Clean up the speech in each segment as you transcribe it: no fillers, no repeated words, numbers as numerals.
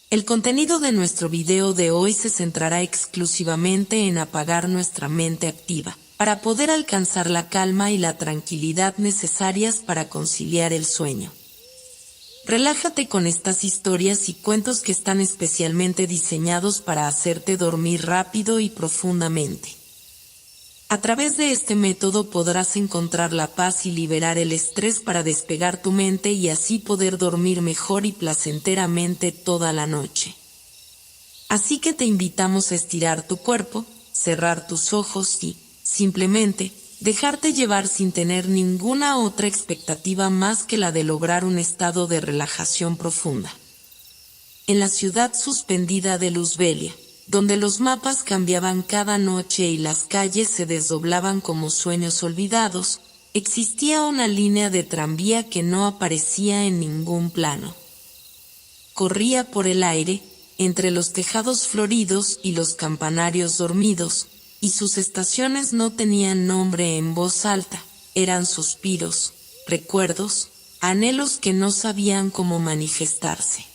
El contenido de nuestro video de hoy se centrará exclusivamente en apagar nuestra mente activa, para poder alcanzar la calma y la tranquilidad necesarias para conciliar el sueño. Relájate con estas historias y cuentos que están especialmente diseñados para hacerte dormir rápido y profundamente. A través de este método podrás encontrar la paz y liberar el estrés para despegar tu mente y así poder dormir mejor y placenteramente toda la noche. Así que te invitamos a estirar tu cuerpo, cerrar tus ojos y, simplemente, dejarte llevar sin tener ninguna otra expectativa más que la de lograr un estado de relajación profunda. En la ciudad suspendida de Luzbelia, donde los mapas cambiaban cada noche y las calles se desdoblaban como sueños olvidados, existía una línea de tranvía que no aparecía en ningún plano. Corría por el aire, entre los tejados floridos y los campanarios dormidos, y sus estaciones no tenían nombre en voz alta, eran suspiros, recuerdos, anhelos que no sabían cómo manifestarse.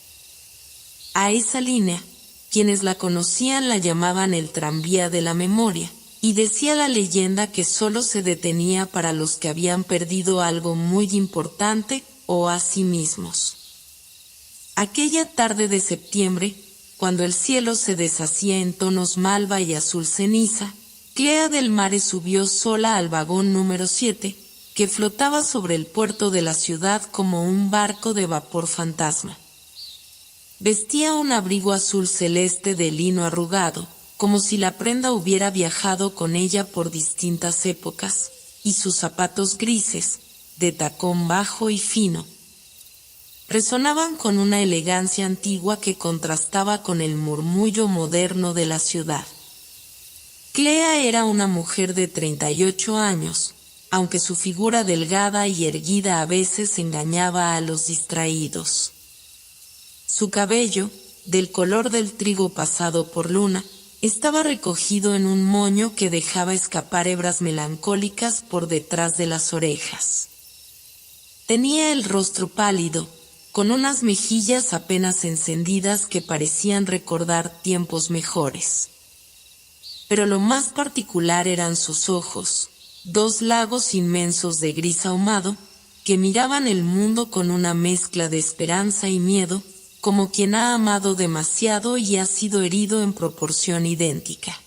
A esa línea, quienes la conocían la llamaban el tranvía de la memoria, y decía la leyenda que solo se detenía para los que habían perdido algo muy importante o a sí mismos. Aquella tarde de septiembre, cuando el cielo se deshacía en tonos malva y azul ceniza, Clea del Mare subió sola al vagón número 7, que flotaba sobre el puerto de la ciudad como un barco de vapor fantasma. Vestía un abrigo azul celeste de lino arrugado, como si la prenda hubiera viajado con ella por distintas épocas, y sus zapatos grises, de tacón bajo y fino, resonaban con una elegancia antigua que contrastaba con el murmullo moderno de la ciudad. Clea era una mujer de 38 años, aunque su figura delgada y erguida a veces engañaba a los distraídos. Su cabello, del color del trigo pasado por luna, estaba recogido en un moño que dejaba escapar hebras melancólicas por detrás de las orejas. Tenía el rostro pálido, con unas mejillas apenas encendidas que parecían recordar tiempos mejores. Pero lo más particular eran sus ojos, dos lagos inmensos de gris ahumado, que miraban el mundo con una mezcla de esperanza y miedo, como quien ha amado demasiado y ha sido herido en proporción idéntica.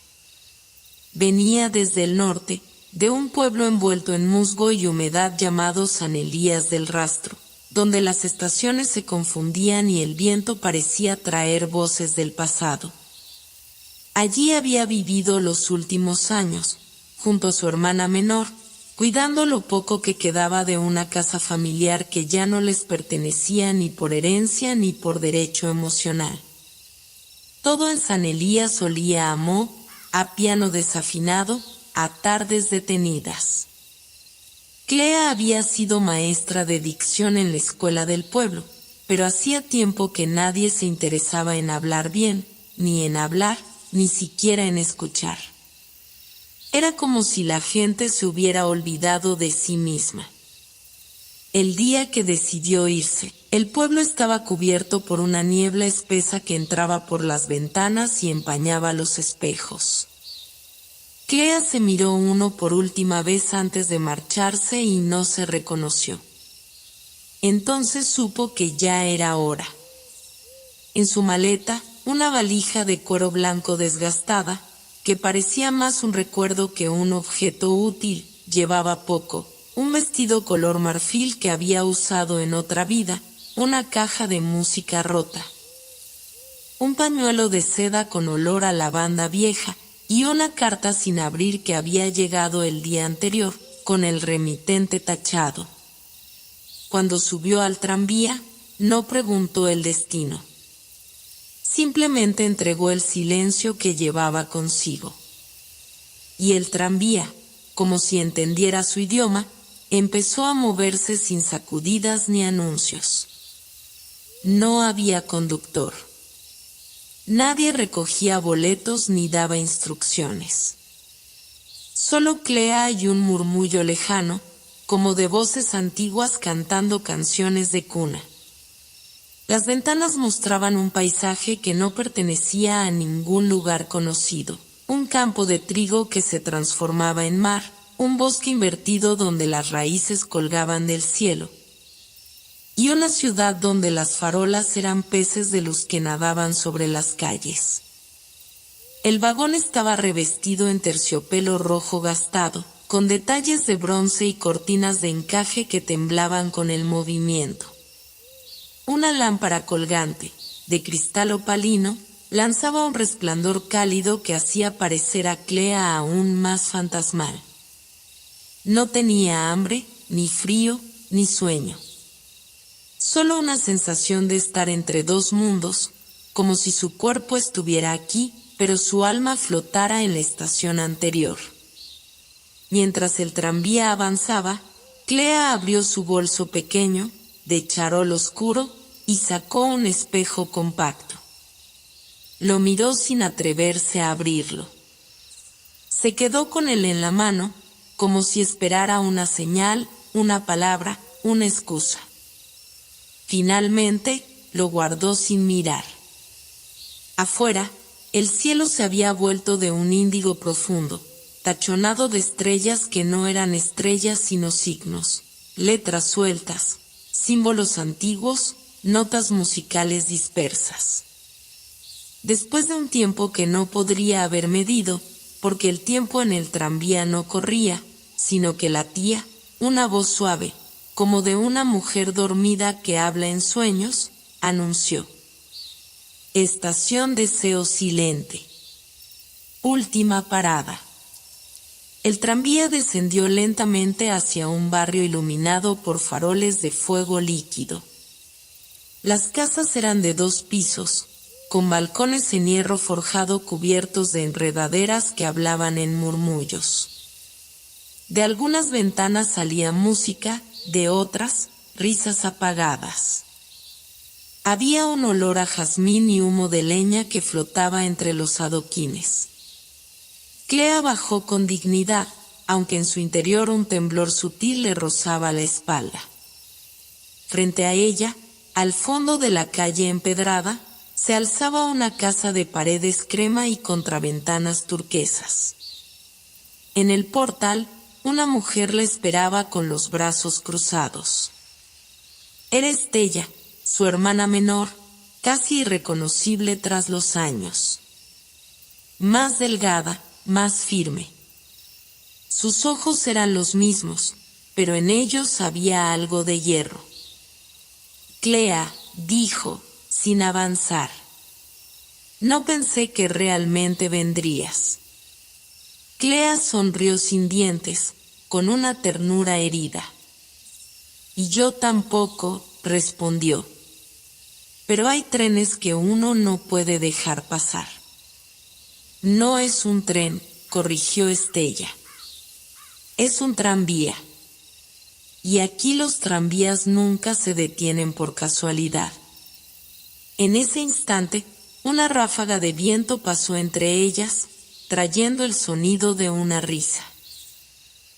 Venía desde el norte, de un pueblo envuelto en musgo y humedad llamado San Elías del Rastro, donde las estaciones se confundían y el viento parecía traer voces del pasado. Allí había vivido los últimos años, junto a su hermana menor, cuidando lo poco que quedaba de una casa familiar que ya no les pertenecía ni por herencia ni por derecho emocional. Todo en San Elías olía a moho, a piano desafinado, a tardes detenidas. Clea había sido maestra de dicción en la escuela del pueblo, pero hacía tiempo que nadie se interesaba en hablar bien, ni en hablar, ni siquiera en escuchar. Era como si la gente se hubiera olvidado de sí misma. El día que decidió irse, el pueblo estaba cubierto por una niebla espesa que entraba por las ventanas y empañaba los espejos. Clea se miró uno por última vez antes de marcharse y no se reconoció. Entonces supo que ya era hora. En su maleta, una valija de cuero blanco desgastada, que parecía más un recuerdo que un objeto útil, llevaba poco, un vestido color marfil que había usado en otra vida, una caja de música rota, un pañuelo de seda con olor a lavanda vieja y una carta sin abrir que había llegado el día anterior, con el remitente tachado. Cuando subió al tranvía, no preguntó el destino. Simplemente entregó el silencio que llevaba consigo. Y el tranvía, como si entendiera su idioma, empezó a moverse sin sacudidas ni anuncios. No había conductor. Nadie recogía boletos ni daba instrucciones. Solo Clea y un murmullo lejano, como de voces antiguas cantando canciones de cuna. Las ventanas mostraban un paisaje que no pertenecía a ningún lugar conocido. Un campo de trigo que se transformaba en mar, un bosque invertido donde las raíces colgaban del cielo, y una ciudad donde las farolas eran peces de luz que nadaban sobre las calles. El vagón estaba revestido en terciopelo rojo gastado, con detalles de bronce y cortinas de encaje que temblaban con el movimiento. Una lámpara colgante, de cristal opalino, lanzaba un resplandor cálido que hacía parecer a Clea aún más fantasmal. No tenía hambre, ni frío, ni sueño. Solo una sensación de estar entre dos mundos, como si su cuerpo estuviera aquí, pero su alma flotara en la estación anterior. Mientras el tranvía avanzaba, Clea abrió su bolso pequeño, de charol oscuro, y sacó un espejo compacto. Lo miró sin atreverse a abrirlo. Se quedó con él en la mano, como si esperara una señal, una palabra, una excusa. Finalmente, lo guardó sin mirar. Afuera, el cielo se había vuelto de un índigo profundo, tachonado de estrellas que no eran estrellas sino signos, letras sueltas, símbolos antiguos, notas musicales dispersas. Después de un tiempo que no podría haber medido, porque el tiempo en el tranvía no corría, sino que latía, una voz suave, como de una mujer dormida que habla en sueños, anunció: Estación Deseo Silente. Última parada. El tranvía descendió lentamente hacia un barrio iluminado por faroles de fuego líquido. Las casas eran de 2 pisos, con balcones en hierro forjado cubiertos de enredaderas que hablaban en murmullos. De algunas ventanas salía música, de otras, risas apagadas. Había un olor a jazmín y humo de leña que flotaba entre los adoquines. Clea bajó con dignidad, aunque en su interior un temblor sutil le rozaba la espalda. Frente a ella, al fondo de la calle empedrada, se alzaba una casa de paredes crema y contraventanas turquesas. En el portal, una mujer la esperaba con los brazos cruzados. Era Estella, su hermana menor, casi irreconocible tras los años. Más delgada, más firme. Sus ojos eran los mismos, pero en ellos había algo de hierro. Clea, dijo, sin avanzar. No pensé que realmente vendrías. Clea sonrió sin dientes, con una ternura herida. Y yo tampoco, respondió. Pero hay trenes que uno no puede dejar pasar. No es un tren, corrigió Estella. Es un tranvía. Y aquí los tranvías nunca se detienen por casualidad. En ese instante, una ráfaga de viento pasó entre ellas, trayendo el sonido de una risa.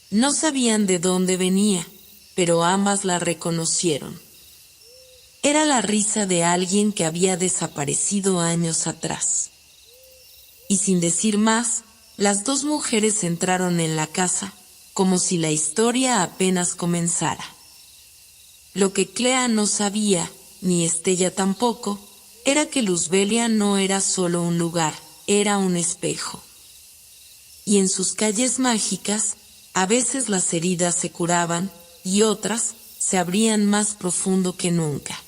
No sabían de dónde venía, pero ambas la reconocieron. Era la risa de alguien que había desaparecido años atrás. Y sin decir más, las 2 mujeres entraron en la casa, como si la historia apenas comenzara. Lo que Clea no sabía, ni Estella tampoco, era que Luzbelia no era solo un lugar, era un espejo. Y en sus calles mágicas, a veces las heridas se curaban, y otras se abrían más profundo que nunca.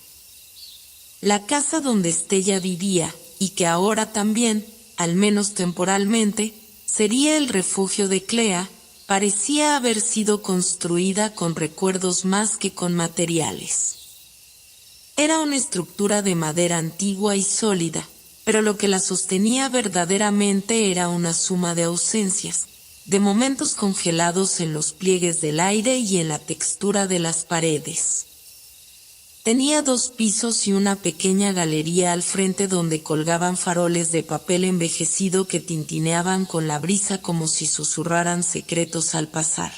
La casa donde Estella vivía, y que ahora también, al menos temporalmente, sería el refugio de Clea, parecía haber sido construida con recuerdos más que con materiales. Era una estructura de madera antigua y sólida, pero lo que la sostenía verdaderamente era una suma de ausencias, de momentos congelados en los pliegues del aire y en la textura de las paredes. Tenía 2 pisos y una pequeña galería al frente donde colgaban faroles de papel envejecido que tintineaban con la brisa como si susurraran secretos al pasar.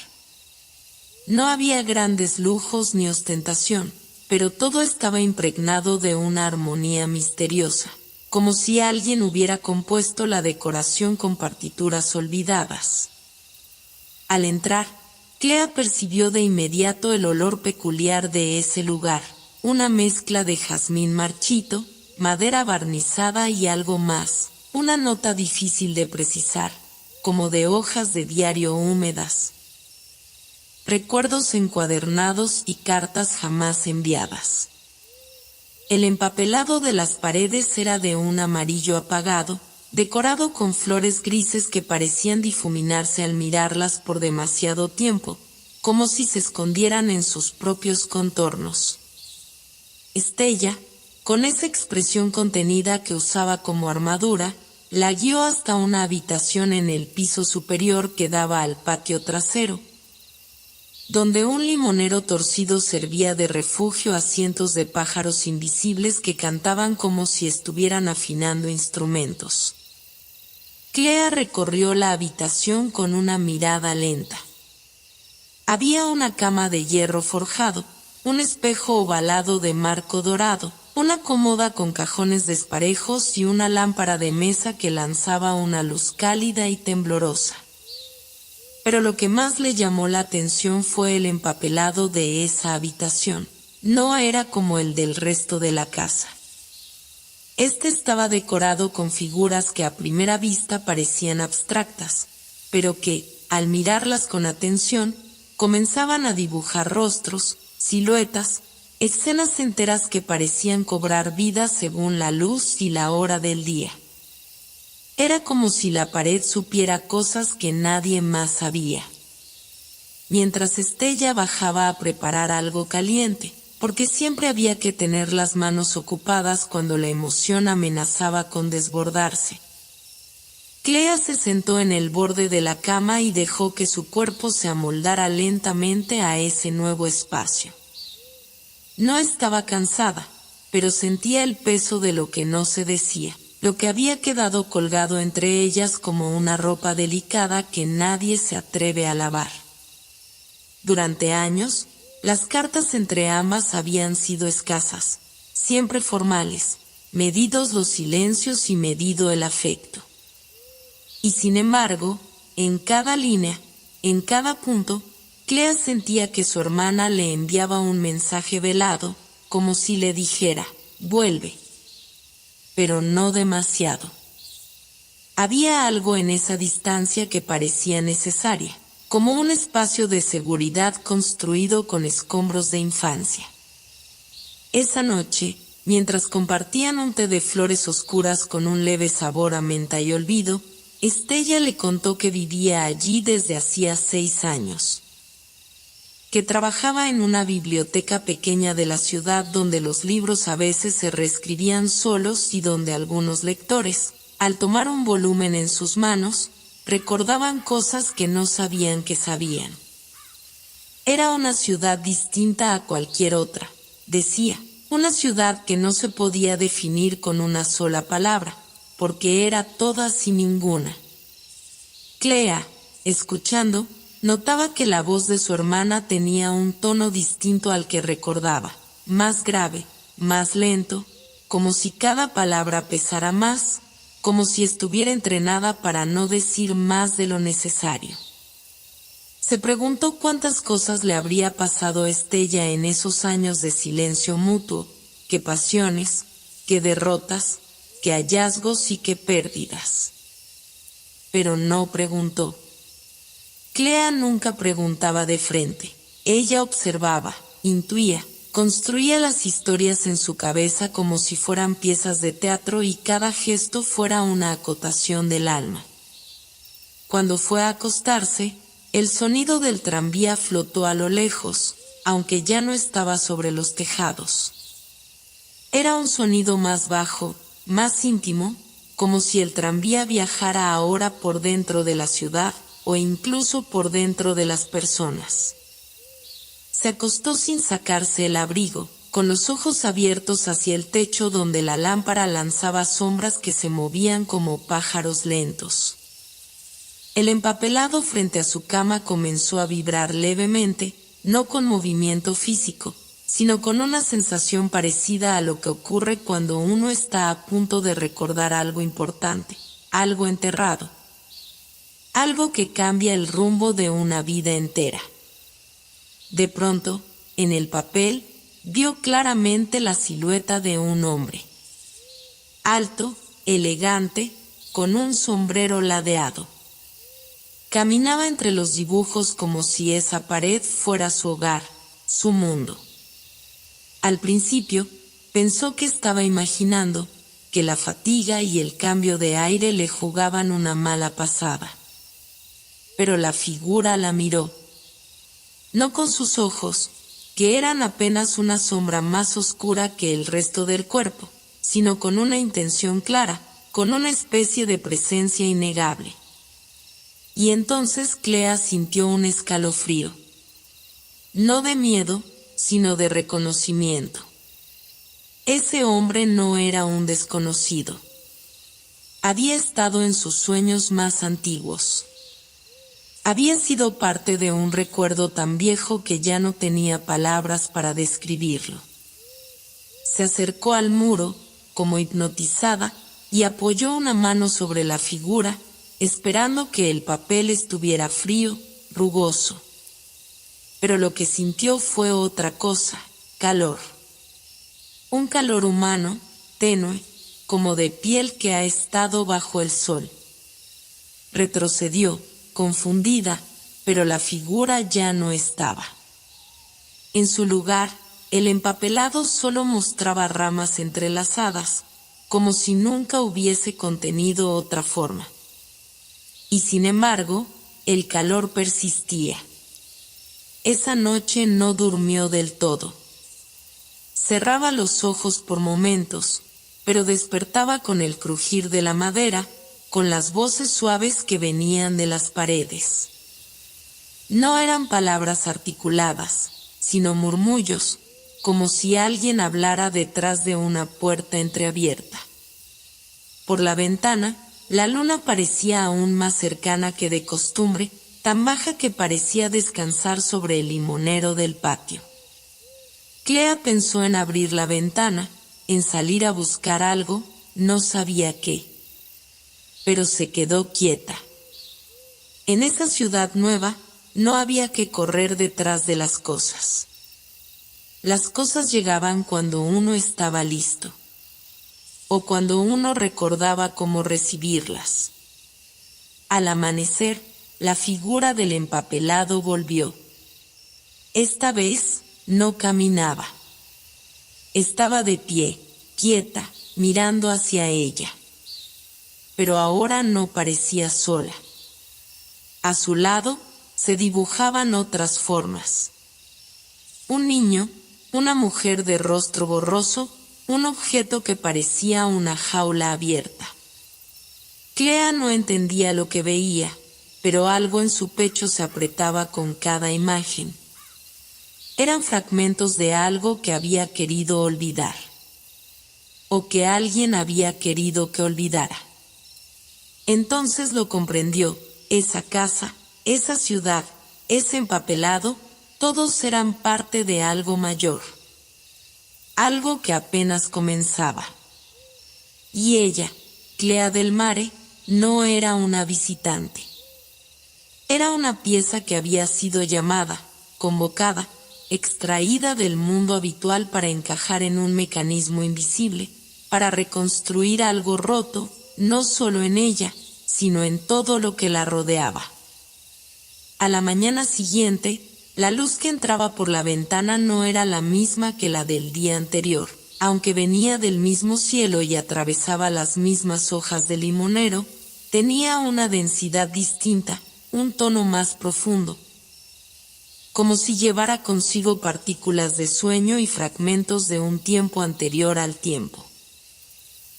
No había grandes lujos ni ostentación, pero todo estaba impregnado de una armonía misteriosa, como si alguien hubiera compuesto la decoración con partituras olvidadas. Al entrar, Clea percibió de inmediato el olor peculiar de ese lugar, una mezcla de jazmín marchito, madera barnizada y algo más, una nota difícil de precisar, como de hojas de diario húmedas. Recuerdos encuadernados y cartas jamás enviadas. El empapelado de las paredes era de un amarillo apagado, decorado con flores grises que parecían difuminarse al mirarlas por demasiado tiempo, como si se escondieran en sus propios contornos. Estella, con esa expresión contenida que usaba como armadura, la guió hasta una habitación en el piso superior que daba al patio trasero, donde un limonero torcido servía de refugio a cientos de pájaros invisibles que cantaban como si estuvieran afinando instrumentos. Clea recorrió la habitación con una mirada lenta. Había una cama de hierro forjado, un espejo ovalado de marco dorado, una cómoda con cajones desparejos y una lámpara de mesa que lanzaba una luz cálida y temblorosa. Pero lo que más le llamó la atención fue el empapelado de esa habitación. No era como el del resto de la casa. Este estaba decorado con figuras que a primera vista parecían abstractas, pero que, al mirarlas con atención, comenzaban a dibujar rostros, siluetas, escenas enteras que parecían cobrar vida según la luz y la hora del día. Era como si la pared supiera cosas que nadie más sabía. Mientras Estella bajaba a preparar algo caliente, porque siempre había que tener las manos ocupadas cuando la emoción amenazaba con desbordarse. Clea se sentó en el borde de la cama y dejó que su cuerpo se amoldara lentamente a ese nuevo espacio. No estaba cansada, pero sentía el peso de lo que no se decía, lo que había quedado colgado entre ellas como una ropa delicada que nadie se atreve a lavar. Durante años, las cartas entre ambas habían sido escasas, siempre formales, medidos los silencios y medido el afecto. Y sin embargo, en cada línea, en cada punto, Clea sentía que su hermana le enviaba un mensaje velado, como si le dijera, vuelve. Pero no demasiado. Había algo en esa distancia que parecía necesaria, como un espacio de seguridad construido con escombros de infancia. Esa noche, mientras compartían un té de flores oscuras con un leve sabor a menta y olvido, Estella le contó que vivía allí desde hacía 6 años. Que trabajaba en una biblioteca pequeña de la ciudad donde los libros a veces se reescribían solos y donde algunos lectores, al tomar un volumen en sus manos, recordaban cosas que no sabían que sabían. Era una ciudad distinta a cualquier otra, decía, una ciudad que no se podía definir con una sola palabra, porque era todas y ninguna. Clea, escuchando, notaba que la voz de su hermana tenía un tono distinto al que recordaba, más grave, más lento, como si cada palabra pesara más, como si estuviera entrenada para no decir más de lo necesario. Se preguntó cuántas cosas le habría pasado a Estella en esos años de silencio mutuo, qué pasiones, qué derrotas, qué hallazgos y qué pérdidas. Pero no preguntó. Clea nunca preguntaba de frente. Ella observaba, intuía, construía las historias en su cabeza como si fueran piezas de teatro y cada gesto fuera una acotación del alma. Cuando fue a acostarse, el sonido del tranvía flotó a lo lejos, aunque ya no estaba sobre los tejados. Era un sonido más bajo, más íntimo, como si el tranvía viajara ahora por dentro de la ciudad, o incluso por dentro de las personas. Se acostó sin sacarse el abrigo, con los ojos abiertos hacia el techo donde la lámpara lanzaba sombras que se movían como pájaros lentos. El empapelado frente a su cama comenzó a vibrar levemente, no con movimiento físico, sino con una sensación parecida a lo que ocurre cuando uno está a punto de recordar algo importante, algo enterrado, algo que cambia el rumbo de una vida entera. De pronto, en el papel, vio claramente la silueta de un hombre. Alto, elegante, con un sombrero ladeado. Caminaba entre los dibujos como si esa pared fuera su hogar, su mundo. Al principio, pensó que estaba imaginando, que la fatiga y el cambio de aire le jugaban una mala pasada. Pero la figura la miró. No con sus ojos, que eran apenas una sombra más oscura que el resto del cuerpo, sino con una intención clara, con una especie de presencia innegable. Y entonces Clea sintió un escalofrío. No de miedo, sino de reconocimiento. Ese hombre no era un desconocido. Había estado en sus sueños más antiguos. Había sido parte de un recuerdo tan viejo que ya no tenía palabras para describirlo. Se acercó al muro, como hipnotizada, y apoyó una mano sobre la figura, esperando que el papel estuviera frío, rugoso. Pero lo que sintió fue otra cosa, calor. Un calor humano, tenue, como de piel que ha estado bajo el sol. Retrocedió, confundida, pero la figura ya no estaba. En su lugar, el empapelado solo mostraba ramas entrelazadas, como si nunca hubiese contenido otra forma. Y sin embargo, el calor persistía. Esa noche no durmió del todo. Cerraba los ojos por momentos, pero despertaba con el crujir de la madera, con las voces suaves que venían de las paredes. No eran palabras articuladas, sino murmullos, como si alguien hablara detrás de una puerta entreabierta. Por la ventana, la luna parecía aún más cercana que de costumbre, tan baja que parecía descansar sobre el limonero del patio. Clea pensó en abrir la ventana, en salir a buscar algo, no sabía qué. Pero se quedó quieta. En esa ciudad nueva, no había que correr detrás de las cosas. Las cosas llegaban cuando uno estaba listo, o cuando uno recordaba cómo recibirlas. Al amanecer, la figura del empapelado volvió. Esta vez, no caminaba. Estaba de pie, quieta, mirando hacia ella. Pero ahora no parecía sola. A su lado, se dibujaban otras formas. Un niño, una mujer de rostro borroso, un objeto que parecía una jaula abierta. Clea no entendía lo que veía, pero algo en su pecho se apretaba con cada imagen. Eran fragmentos de algo que había querido olvidar, o que alguien había querido que olvidara. Entonces lo comprendió, esa casa, esa ciudad, ese empapelado, todos eran parte de algo mayor. Algo que apenas comenzaba. Y ella, Clea del Mare, no era una visitante. Era una pieza que había sido llamada, convocada, extraída del mundo habitual para encajar en un mecanismo invisible, para reconstruir algo roto, no solo en ella, sino en todo lo que la rodeaba. A la mañana siguiente, la luz que entraba por la ventana no era la misma que la del día anterior, aunque venía del mismo cielo y atravesaba las mismas hojas de limonero, tenía una densidad distinta, un tono más profundo, como si llevara consigo partículas de sueño y fragmentos de un tiempo anterior al tiempo.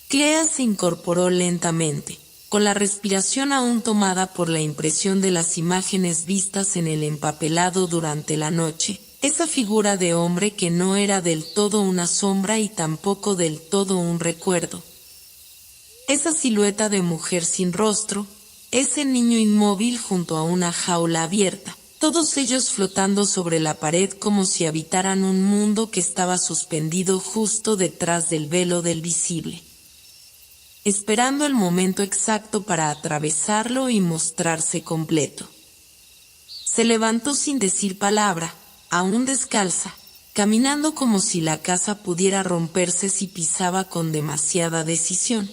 Clea se incorporó lentamente, con la respiración aún tomada por la impresión de las imágenes vistas en el empapelado durante la noche, esa figura de hombre que no era del todo una sombra y tampoco del todo un recuerdo. Esa silueta de mujer sin rostro, ese niño inmóvil junto a una jaula abierta, todos ellos flotando sobre la pared como si habitaran un mundo que estaba suspendido justo detrás del velo del visible, esperando el momento exacto para atravesarlo y mostrarse completo. Se levantó sin decir palabra, aún descalza, caminando como si la casa pudiera romperse si pisaba con demasiada decisión.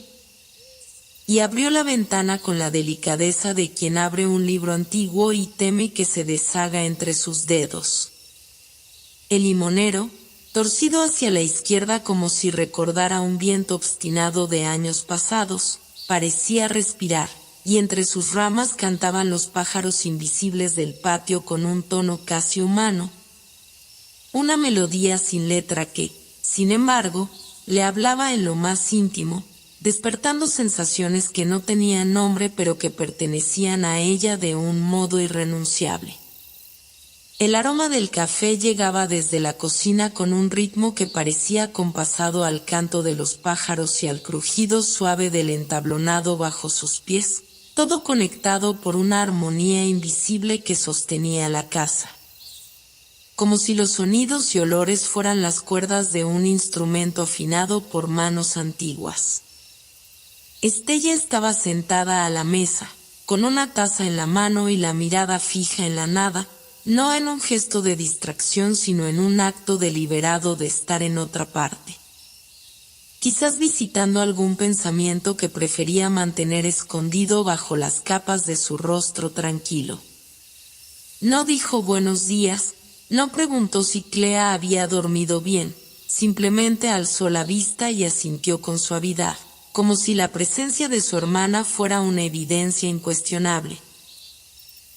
Y abrió la ventana con la delicadeza de quien abre un libro antiguo y teme que se deshaga entre sus dedos. El limonero, torcido hacia la izquierda como si recordara un viento obstinado de años pasados, parecía respirar, y entre sus ramas cantaban los pájaros invisibles del patio con un tono casi humano. Una melodía sin letra que, sin embargo, le hablaba en lo más íntimo, despertando sensaciones que no tenían nombre pero que pertenecían a ella de un modo irrenunciable. El aroma del café llegaba desde la cocina con un ritmo que parecía acompasado al canto de los pájaros y al crujido suave del entablonado bajo sus pies, todo conectado por una armonía invisible que sostenía la casa. Como si los sonidos y olores fueran las cuerdas de un instrumento afinado por manos antiguas. Estella estaba sentada a la mesa, con una taza en la mano y la mirada fija en la nada, no en un gesto de distracción sino en un acto deliberado de estar en otra parte. Quizás visitando algún pensamiento que prefería mantener escondido bajo las capas de su rostro tranquilo. No dijo buenos días, no preguntó si Clea había dormido bien, simplemente alzó la vista y asintió con suavidad, como si la presencia de su hermana fuera una evidencia incuestionable.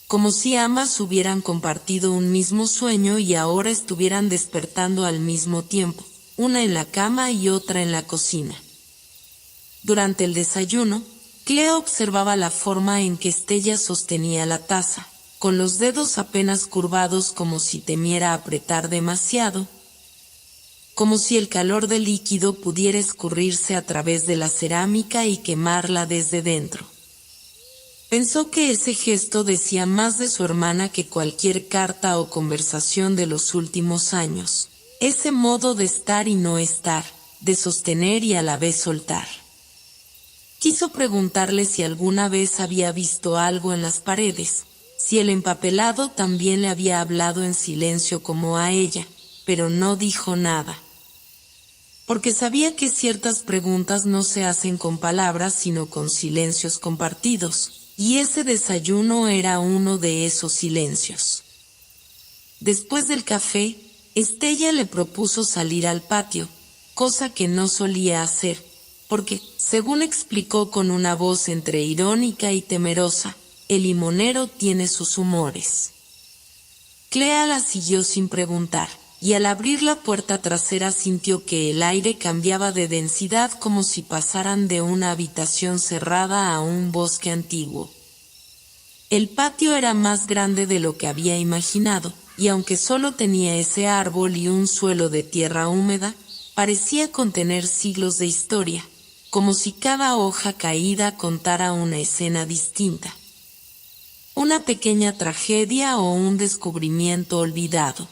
Como si ambas hubieran compartido un mismo sueño y ahora estuvieran despertando al mismo tiempo, una en la cama y otra en la cocina. Durante el desayuno, Clea observaba la forma en que Estella sostenía la taza, con los dedos apenas curvados como si temiera apretar demasiado, como si el calor del líquido pudiera escurrirse a través de la cerámica y quemarla desde dentro. Pensó que ese gesto decía más de su hermana que cualquier carta o conversación de los últimos años, ese modo de estar y no estar, de sostener y a la vez soltar. Quiso preguntarle si alguna vez había visto algo en las paredes, si el empapelado también le había hablado en silencio como a ella, pero no dijo nada. Porque sabía que ciertas preguntas no se hacen con palabras sino con silencios compartidos, y ese desayuno era uno de esos silencios. Después del café, Estella le propuso salir al patio, cosa que no solía hacer, porque, según explicó con una voz entre irónica y temerosa, el limonero tiene sus humores. Clea la siguió sin preguntar, y al abrir la puerta trasera sintió que el aire cambiaba de densidad como si pasaran de una habitación cerrada a un bosque antiguo. El patio era más grande de lo que había imaginado, y aunque solo tenía ese árbol y un suelo de tierra húmeda, parecía contener siglos de historia, como si cada hoja caída contara una escena distinta. Una pequeña tragedia o un descubrimiento olvidado.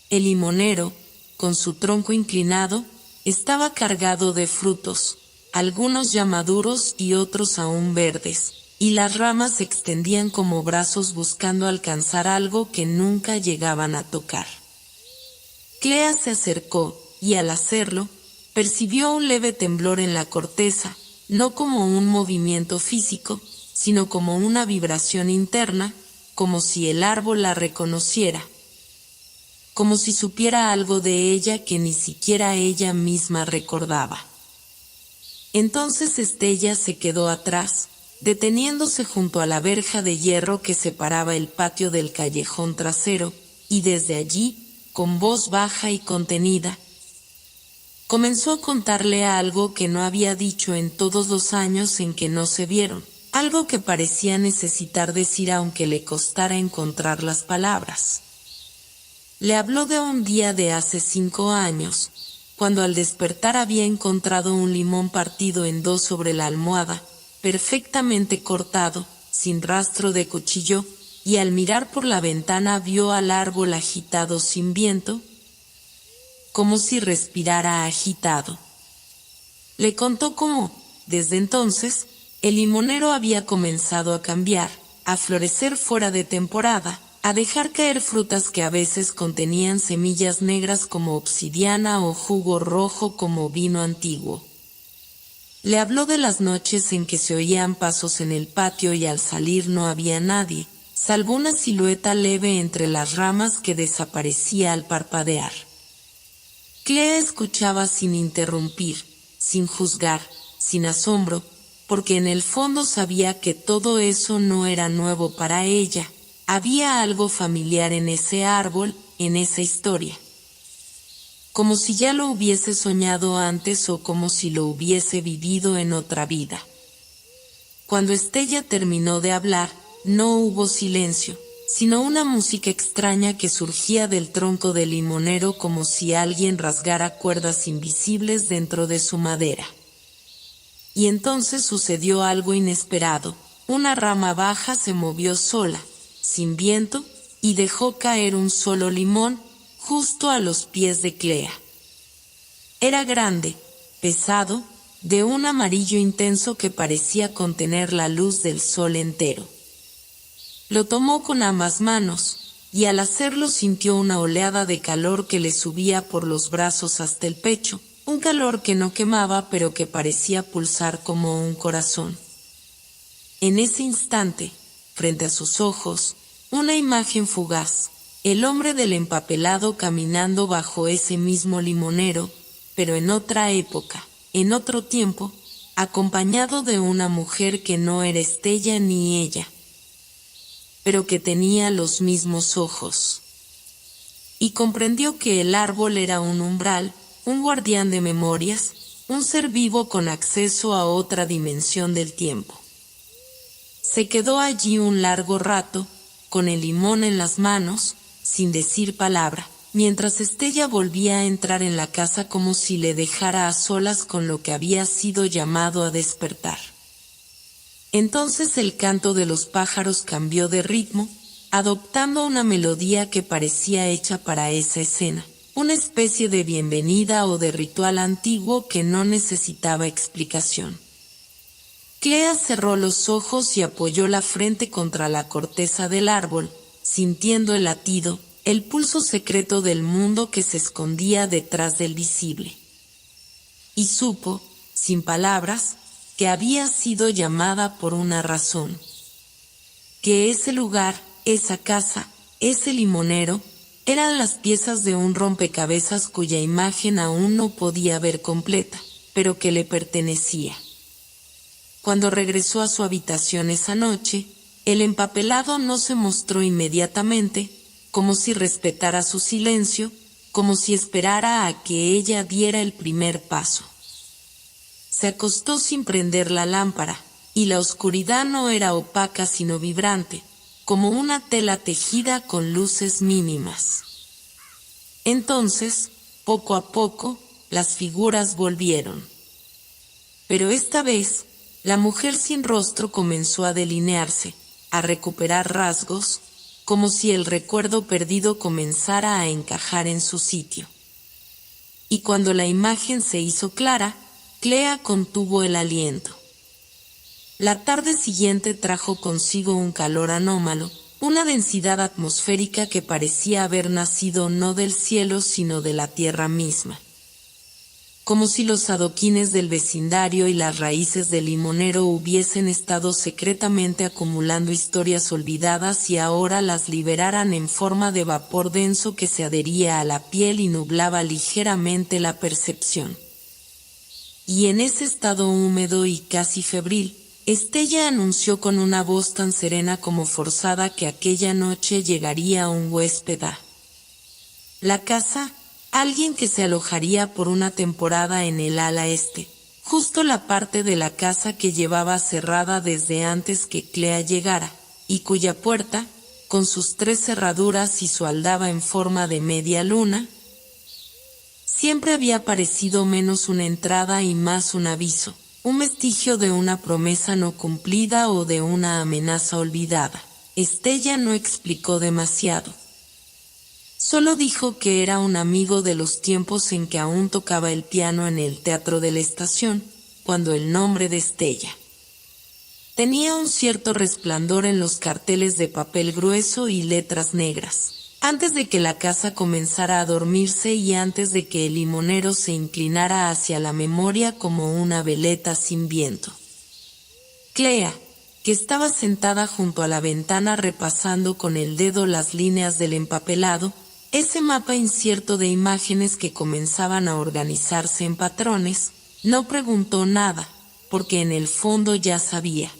El limonero, con su tronco inclinado, estaba cargado de frutos, algunos ya maduros y otros aún verdes, y las ramas se extendían como brazos buscando alcanzar algo que nunca llegaban a tocar. Clea se acercó, y al hacerlo, percibió un leve temblor en la corteza, no como un movimiento físico, sino como una vibración interna, como si el árbol la reconociera, como si supiera algo de ella que ni siquiera ella misma recordaba. Entonces Estella se quedó atrás, deteniéndose junto a la verja de hierro que separaba el patio del callejón trasero, y desde allí, con voz baja y contenida, comenzó a contarle algo que no había dicho en todos los años en que no se vieron, algo que parecía necesitar decir aunque le costara encontrar las palabras. Le habló de un día de hace 5 años, cuando al despertar había encontrado un limón partido en dos sobre la almohada, perfectamente cortado, sin rastro de cuchillo, y al mirar por la ventana vio al árbol agitado sin viento, como si respirara agitado. Le contó cómo, desde entonces, el limonero había comenzado a cambiar, a florecer fuera de temporada, a dejar caer frutas que a veces contenían semillas negras como obsidiana o jugo rojo como vino antiguo. Le habló de las noches en que se oían pasos en el patio y al salir no había nadie, salvo una silueta leve entre las ramas que desaparecía al parpadear. Clea escuchaba sin interrumpir, sin juzgar, sin asombro, porque en el fondo sabía que todo eso no era nuevo para ella. Había algo familiar en ese árbol, en esa historia. Como si ya lo hubiese soñado antes o como si lo hubiese vivido en otra vida. Cuando Estella terminó de hablar, no hubo silencio, sino una música extraña que surgía del tronco del limonero como si alguien rasgara cuerdas invisibles dentro de su madera. Y entonces sucedió algo inesperado. Una rama baja se movió sola, sin viento, y dejó caer un solo limón, justo a los pies de Clea. Era grande, pesado, de un amarillo intenso que parecía contener la luz del sol entero. Lo tomó con ambas manos, y al hacerlo sintió una oleada de calor que le subía por los brazos hasta el pecho, un calor que no quemaba pero que parecía pulsar como un corazón. En ese instante, frente a sus ojos, una imagen fugaz, el hombre del empapelado caminando bajo ese mismo limonero, pero en otra época, en otro tiempo, acompañado de una mujer que no era Estella ni ella, pero que tenía los mismos ojos. Y comprendió que el árbol era un umbral, un guardián de memorias, un ser vivo con acceso a otra dimensión del tiempo. Se quedó allí un largo rato, con el limón en las manos, sin decir palabra, mientras Estella volvía a entrar en la casa como si le dejara a solas con lo que había sido llamado a despertar. Entonces el canto de los pájaros cambió de ritmo, adoptando una melodía que parecía hecha para esa escena, una especie de bienvenida o de ritual antiguo que no necesitaba explicación. Clea cerró los ojos y apoyó la frente contra la corteza del árbol, sintiendo el latido, el pulso secreto del mundo que se escondía detrás del visible. Y supo, sin palabras, que había sido llamada por una razón. Que ese lugar, esa casa, ese limonero, eran las piezas de un rompecabezas cuya imagen aún no podía ver completa, pero que le pertenecía. Cuando regresó a su habitación esa noche, el empapelado no se mostró inmediatamente, como si respetara su silencio, como si esperara a que ella diera el primer paso. Se acostó sin prender la lámpara, y la oscuridad no era opaca sino vibrante, como una tela tejida con luces mínimas. Entonces, poco a poco, las figuras volvieron. Pero esta vez, la mujer sin rostro comenzó a delinearse, a recuperar rasgos, como si el recuerdo perdido comenzara a encajar en su sitio. Y cuando la imagen se hizo clara, Clea contuvo el aliento. La tarde siguiente trajo consigo un calor anómalo, una densidad atmosférica que parecía haber nacido no del cielo sino de la tierra misma. Como si los adoquines del vecindario y las raíces del limonero hubiesen estado secretamente acumulando historias olvidadas y ahora las liberaran en forma de vapor denso que se adhería a la piel y nublaba ligeramente la percepción. Y en ese estado húmedo y casi febril, Estella anunció con una voz tan serena como forzada que aquella noche llegaría un huésped a la casa, alguien que se alojaría por una temporada en el ala este, justo la parte de la casa que llevaba cerrada desde antes que Clea llegara, y cuya puerta, con sus 3 cerraduras y su aldaba en forma de media luna, siempre había parecido menos una entrada y más un aviso, un vestigio de una promesa no cumplida o de una amenaza olvidada. Estella no explicó demasiado. Solo dijo que era un amigo de los tiempos en que aún tocaba el piano en el Teatro de la Estación, cuando el nombre de Estella tenía un cierto resplandor en los carteles de papel grueso y letras negras, antes de que la casa comenzara a dormirse y antes de que el limonero se inclinara hacia la memoria como una veleta sin viento. Clea, que estaba sentada junto a la ventana repasando con el dedo las líneas del empapelado, ese mapa incierto de imágenes que comenzaban a organizarse en patrones, no preguntó nada, porque en el fondo ya sabía.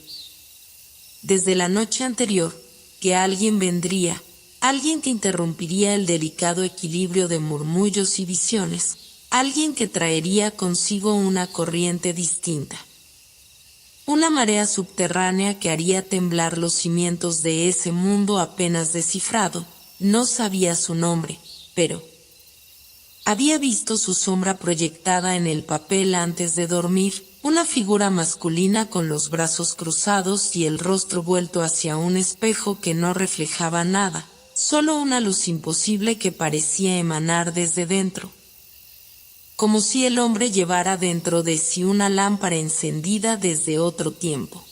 Desde la noche anterior, que alguien vendría, alguien que interrumpiría el delicado equilibrio de murmullos y visiones, alguien que traería consigo una corriente distinta. Una marea subterránea que haría temblar los cimientos de ese mundo apenas descifrado. No sabía su nombre, pero había visto su sombra proyectada en el papel antes de dormir, una figura masculina con los brazos cruzados y el rostro vuelto hacia un espejo que no reflejaba nada, solo una luz imposible que parecía emanar desde dentro. Como si el hombre llevara dentro de sí una lámpara encendida desde otro tiempo.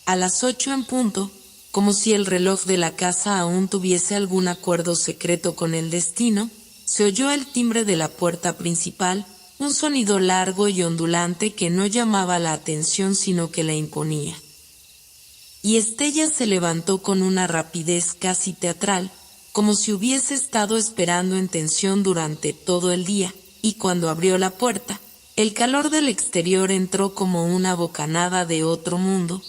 A las 8 en punto, como si el reloj de la casa aún tuviese algún acuerdo secreto con el destino, se oyó el timbre de la puerta principal, un sonido largo y ondulante que no llamaba la atención sino que la imponía. Y Estella se levantó con una rapidez casi teatral, como si hubiese estado esperando en tensión durante todo el día, y cuando abrió la puerta, el calor del exterior entró como una bocanada de otro mundo.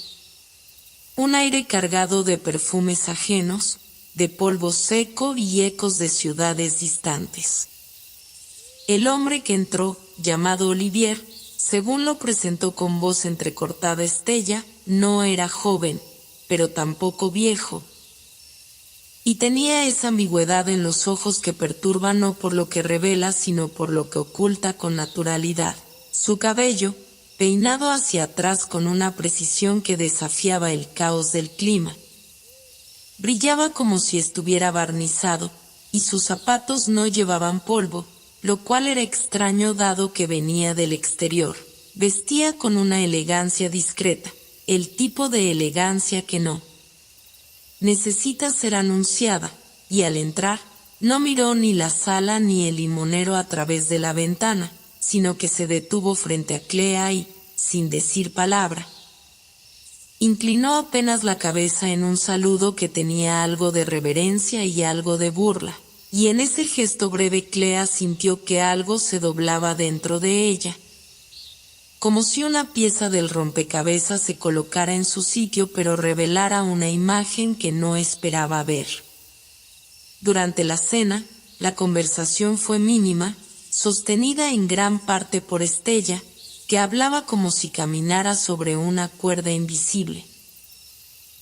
Un aire cargado de perfumes ajenos, de polvo seco y ecos de ciudades distantes. El hombre que entró, llamado Olivier, según lo presentó con voz entrecortada Estella, no era joven, pero tampoco viejo. Y tenía esa ambigüedad en los ojos que perturba no por lo que revela sino por lo que oculta con naturalidad. Su cabello, peinado hacia atrás con una precisión que desafiaba el caos del clima, brillaba como si estuviera barnizado, y sus zapatos no llevaban polvo, lo cual era extraño dado que venía del exterior. Vestía con una elegancia discreta, el tipo de elegancia que no necesita ser anunciada, y al entrar, no miró ni la sala ni el limonero a través de la ventana, sino que se detuvo frente a Clea y, sin decir palabra, inclinó apenas la cabeza en un saludo que tenía algo de reverencia y algo de burla, y en ese gesto breve Clea sintió que algo se doblaba dentro de ella, como si una pieza del rompecabezas se colocara en su sitio pero revelara una imagen que no esperaba ver. Durante la cena, la conversación fue mínima, sostenida en gran parte por Estella, que hablaba como si caminara sobre una cuerda invisible,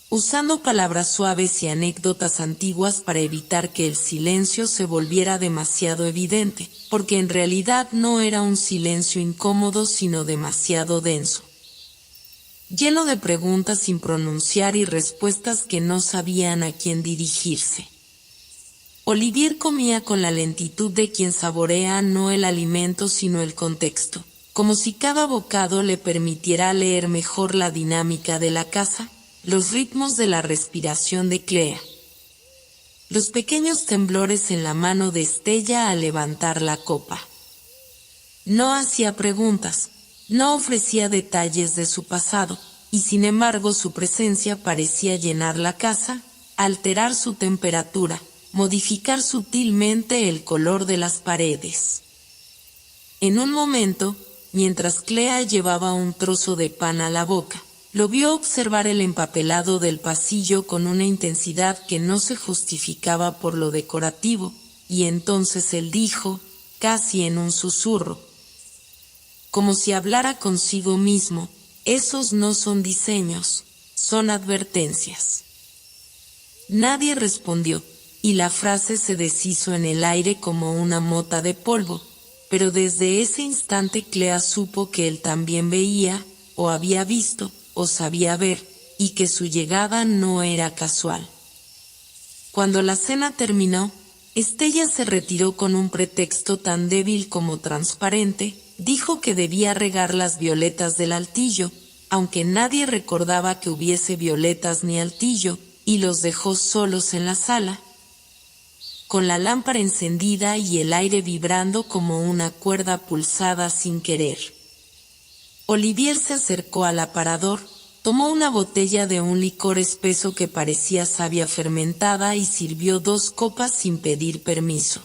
usando palabras suaves y anécdotas antiguas para evitar que el silencio se volviera demasiado evidente, porque en realidad no era un silencio incómodo sino demasiado denso, lleno de preguntas sin pronunciar y respuestas que no sabían a quién dirigirse. Olivier comía con la lentitud de quien saborea no el alimento sino el contexto, como si cada bocado le permitiera leer mejor la dinámica de la casa, los ritmos de la respiración de Clea, los pequeños temblores en la mano de Estella al levantar la copa. No hacía preguntas, no ofrecía detalles de su pasado, y sin embargo su presencia parecía llenar la casa, alterar su temperatura, modificar sutilmente el color de las paredes. En un momento, mientras Clea llevaba un trozo de pan a la boca, lo vio observar el empapelado del pasillo con una intensidad que no se justificaba por lo decorativo, y entonces él dijo, casi en un susurro, como si hablara consigo mismo, esos no son diseños, son advertencias. Nadie respondió, y la frase se deshizo en el aire como una mota de polvo, pero desde ese instante Clea supo que él también veía, o había visto, o sabía ver, y que su llegada no era casual. Cuando la cena terminó, Estella se retiró con un pretexto tan débil como transparente. Dijo que debía regar las violetas del altillo, aunque nadie recordaba que hubiese violetas ni altillo, y los dejó solos en la sala, con la lámpara encendida y el aire vibrando como una cuerda pulsada sin querer. Olivier se acercó al aparador, tomó una botella de un licor espeso que parecía savia fermentada y sirvió 2 copas sin pedir permiso.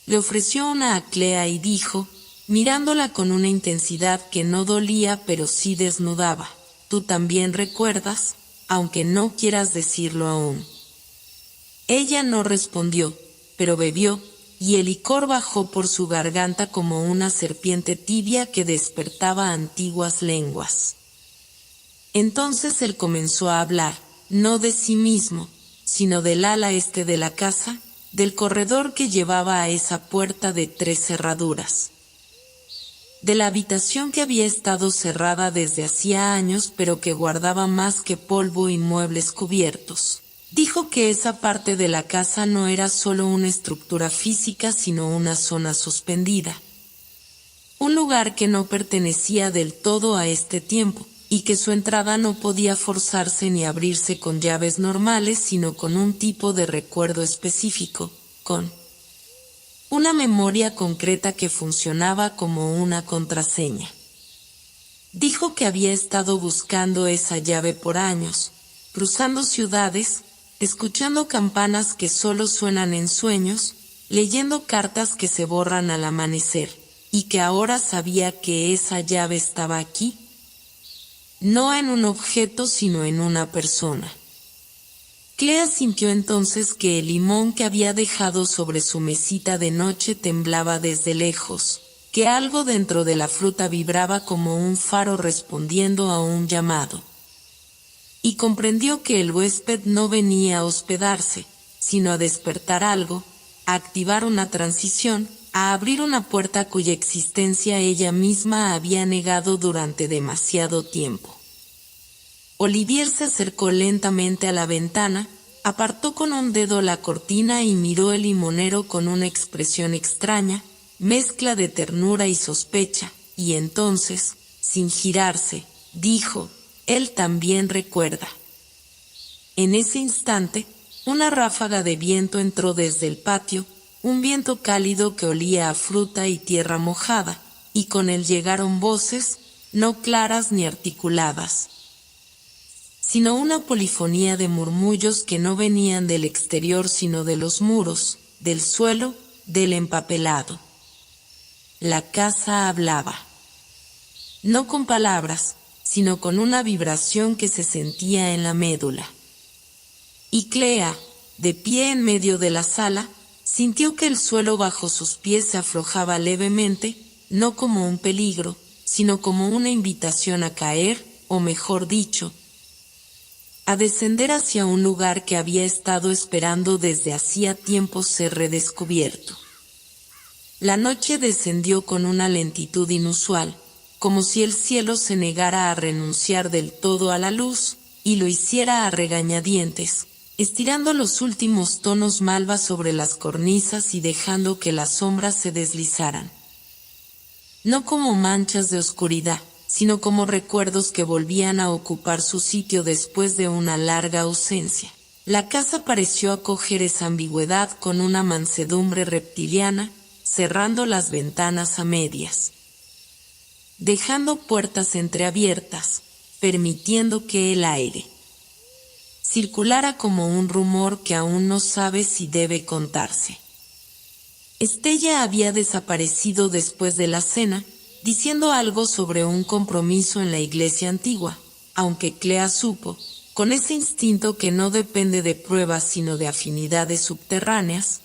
Le ofreció una a Clea y dijo, mirándola con una intensidad que no dolía pero sí desnudaba: «¿Tú también recuerdas, aunque no quieras decirlo aún?». Ella no respondió, pero bebió, y el licor bajó por su garganta como una serpiente tibia que despertaba antiguas lenguas. Entonces él comenzó a hablar, no de sí mismo, sino del ala este de la casa, del corredor que llevaba a esa puerta de 3 cerraduras. De la habitación que había estado cerrada desde hacía años pero que guardaba más que polvo y muebles cubiertos. Dijo que esa parte de la casa no era solo una estructura física sino una zona suspendida. Un lugar que no pertenecía del todo a este tiempo, y que su entrada no podía forzarse ni abrirse con llaves normales sino con un tipo de recuerdo específico, con una memoria concreta que funcionaba como una contraseña. Dijo que había estado buscando esa llave por años, cruzando ciudades, escuchando campanas que solo suenan en sueños, leyendo cartas que se borran al amanecer, y que ahora sabía que esa llave estaba aquí, no en un objeto sino en una persona. Clea sintió entonces que el limón que había dejado sobre su mesita de noche temblaba desde lejos, que algo dentro de la fruta vibraba como un faro respondiendo a un llamado. Y comprendió que el huésped no venía a hospedarse, sino a despertar algo, a activar una transición, a abrir una puerta cuya existencia ella misma había negado durante demasiado tiempo. Olivier se acercó lentamente a la ventana, apartó con un dedo la cortina y miró el limonero con una expresión extraña, mezcla de ternura y sospecha, y entonces, sin girarse, dijo: «Él también recuerda». En ese instante, una ráfaga de viento entró desde el patio, un viento cálido que olía a fruta y tierra mojada, y con él llegaron voces, no claras ni articuladas, sino una polifonía de murmullos que no venían del exterior sino de los muros, del suelo, del empapelado. La casa hablaba. No con palabras, sino con una vibración que se sentía en la médula. Y Clea, de pie en medio de la sala, sintió que el suelo bajo sus pies se aflojaba levemente, no como un peligro, sino como una invitación a caer, o mejor dicho, a descender hacia un lugar que había estado esperando desde hacía tiempo ser redescubierto. La noche descendió con una lentitud inusual, como si el cielo se negara a renunciar del todo a la luz, y lo hiciera a regañadientes, estirando los últimos tonos malva sobre las cornisas y dejando que las sombras se deslizaran. No como manchas de oscuridad, sino como recuerdos que volvían a ocupar su sitio después de una larga ausencia. La casa pareció acoger esa ambigüedad con una mansedumbre reptiliana, cerrando las ventanas a medias, dejando puertas entreabiertas, permitiendo que el aire circulara como un rumor que aún no sabe si debe contarse. Estella había desaparecido después de la cena, diciendo algo sobre un compromiso en la iglesia antigua, aunque Clea supo, con ese instinto que no depende de pruebas sino de afinidades subterráneas,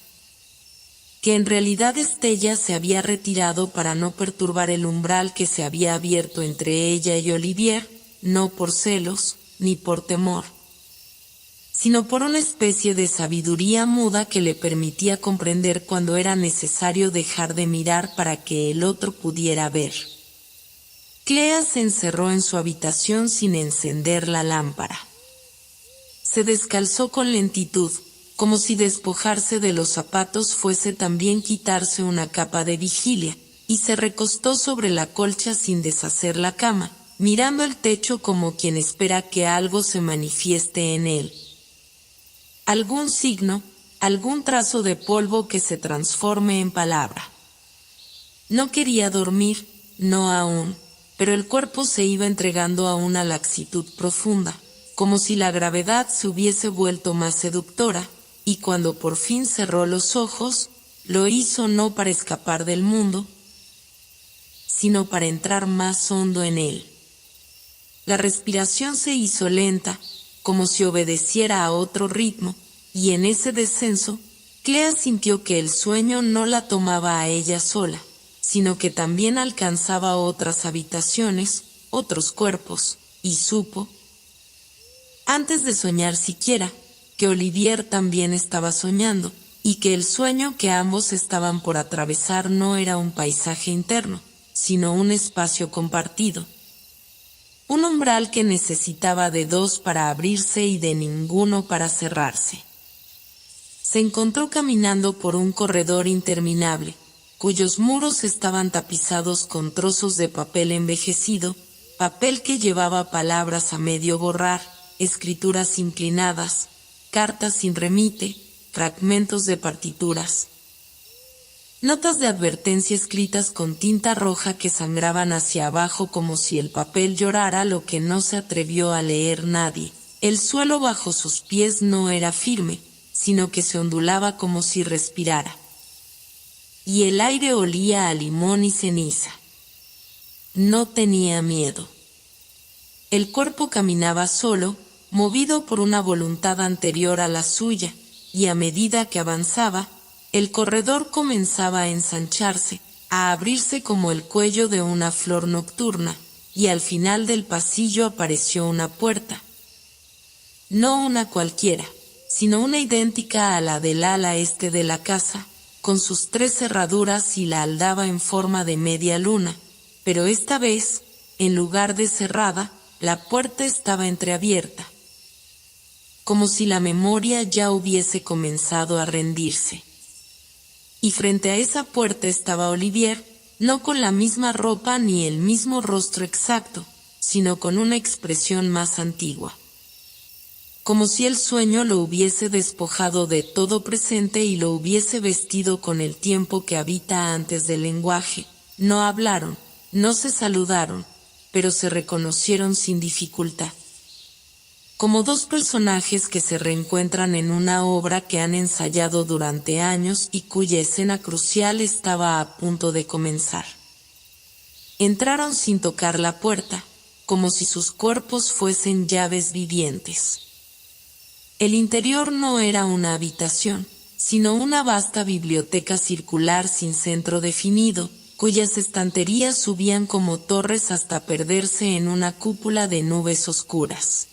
que en realidad Estella se había retirado para no perturbar el umbral que se había abierto entre ella y Olivier, no por celos, ni por temor, sino por una especie de sabiduría muda que le permitía comprender cuando era necesario dejar de mirar para que el otro pudiera ver. Clea se encerró en su habitación sin encender la lámpara. Se descalzó con lentitud, como si despojarse de los zapatos fuese también quitarse una capa de vigilia, y se recostó sobre la colcha sin deshacer la cama, mirando el techo como quien espera que algo se manifieste en él. Algún signo, algún trazo de polvo que se transforme en palabra. No quería dormir, no aún, pero el cuerpo se iba entregando a una laxitud profunda, como si la gravedad se hubiese vuelto más seductora, y cuando por fin cerró los ojos, lo hizo no para escapar del mundo, sino para entrar más hondo en él. La respiración se hizo lenta, como si obedeciera a otro ritmo, y en ese descenso, Clea sintió que el sueño no la tomaba a ella sola, sino que también alcanzaba otras habitaciones, otros cuerpos, y supo, antes de soñar siquiera, que Olivier también estaba soñando, y que el sueño que ambos estaban por atravesar no era un paisaje interno, sino un espacio compartido. Un umbral que necesitaba de dos para abrirse y de ninguno para cerrarse. Se encontró caminando por un corredor interminable, cuyos muros estaban tapizados con trozos de papel envejecido, papel que llevaba palabras a medio borrar, escrituras inclinadas, cartas sin remite, fragmentos de partituras. Notas de advertencia escritas con tinta roja que sangraban hacia abajo como si el papel llorara lo que no se atrevió a leer nadie. El suelo bajo sus pies no era firme, sino que se ondulaba como si respirara. Y el aire olía a limón y ceniza. No tenía miedo. El cuerpo caminaba solo, movido por una voluntad anterior a la suya, y a medida que avanzaba, el corredor comenzaba a ensancharse, a abrirse como el cuello de una flor nocturna, y al final del pasillo apareció una puerta. No una cualquiera, sino una idéntica a la del ala este de la casa, con sus 3 cerraduras y la aldaba en forma de media luna, pero esta vez, en lugar de cerrada, la puerta estaba entreabierta, como si la memoria ya hubiese comenzado a rendirse. Y frente a esa puerta estaba Olivier, no con la misma ropa ni el mismo rostro exacto, sino con una expresión más antigua. Como si el sueño lo hubiese despojado de todo presente y lo hubiese vestido con el tiempo que habita antes del lenguaje. No hablaron, no se saludaron, pero se reconocieron sin dificultad. Como 2 personajes que se reencuentran en una obra que han ensayado durante años y cuya escena crucial estaba a punto de comenzar. Entraron sin tocar la puerta, como si sus cuerpos fuesen llaves vivientes. El interior no era una habitación, sino una vasta biblioteca circular sin centro definido, cuyas estanterías subían como torres hasta perderse en una cúpula de nubes oscuras.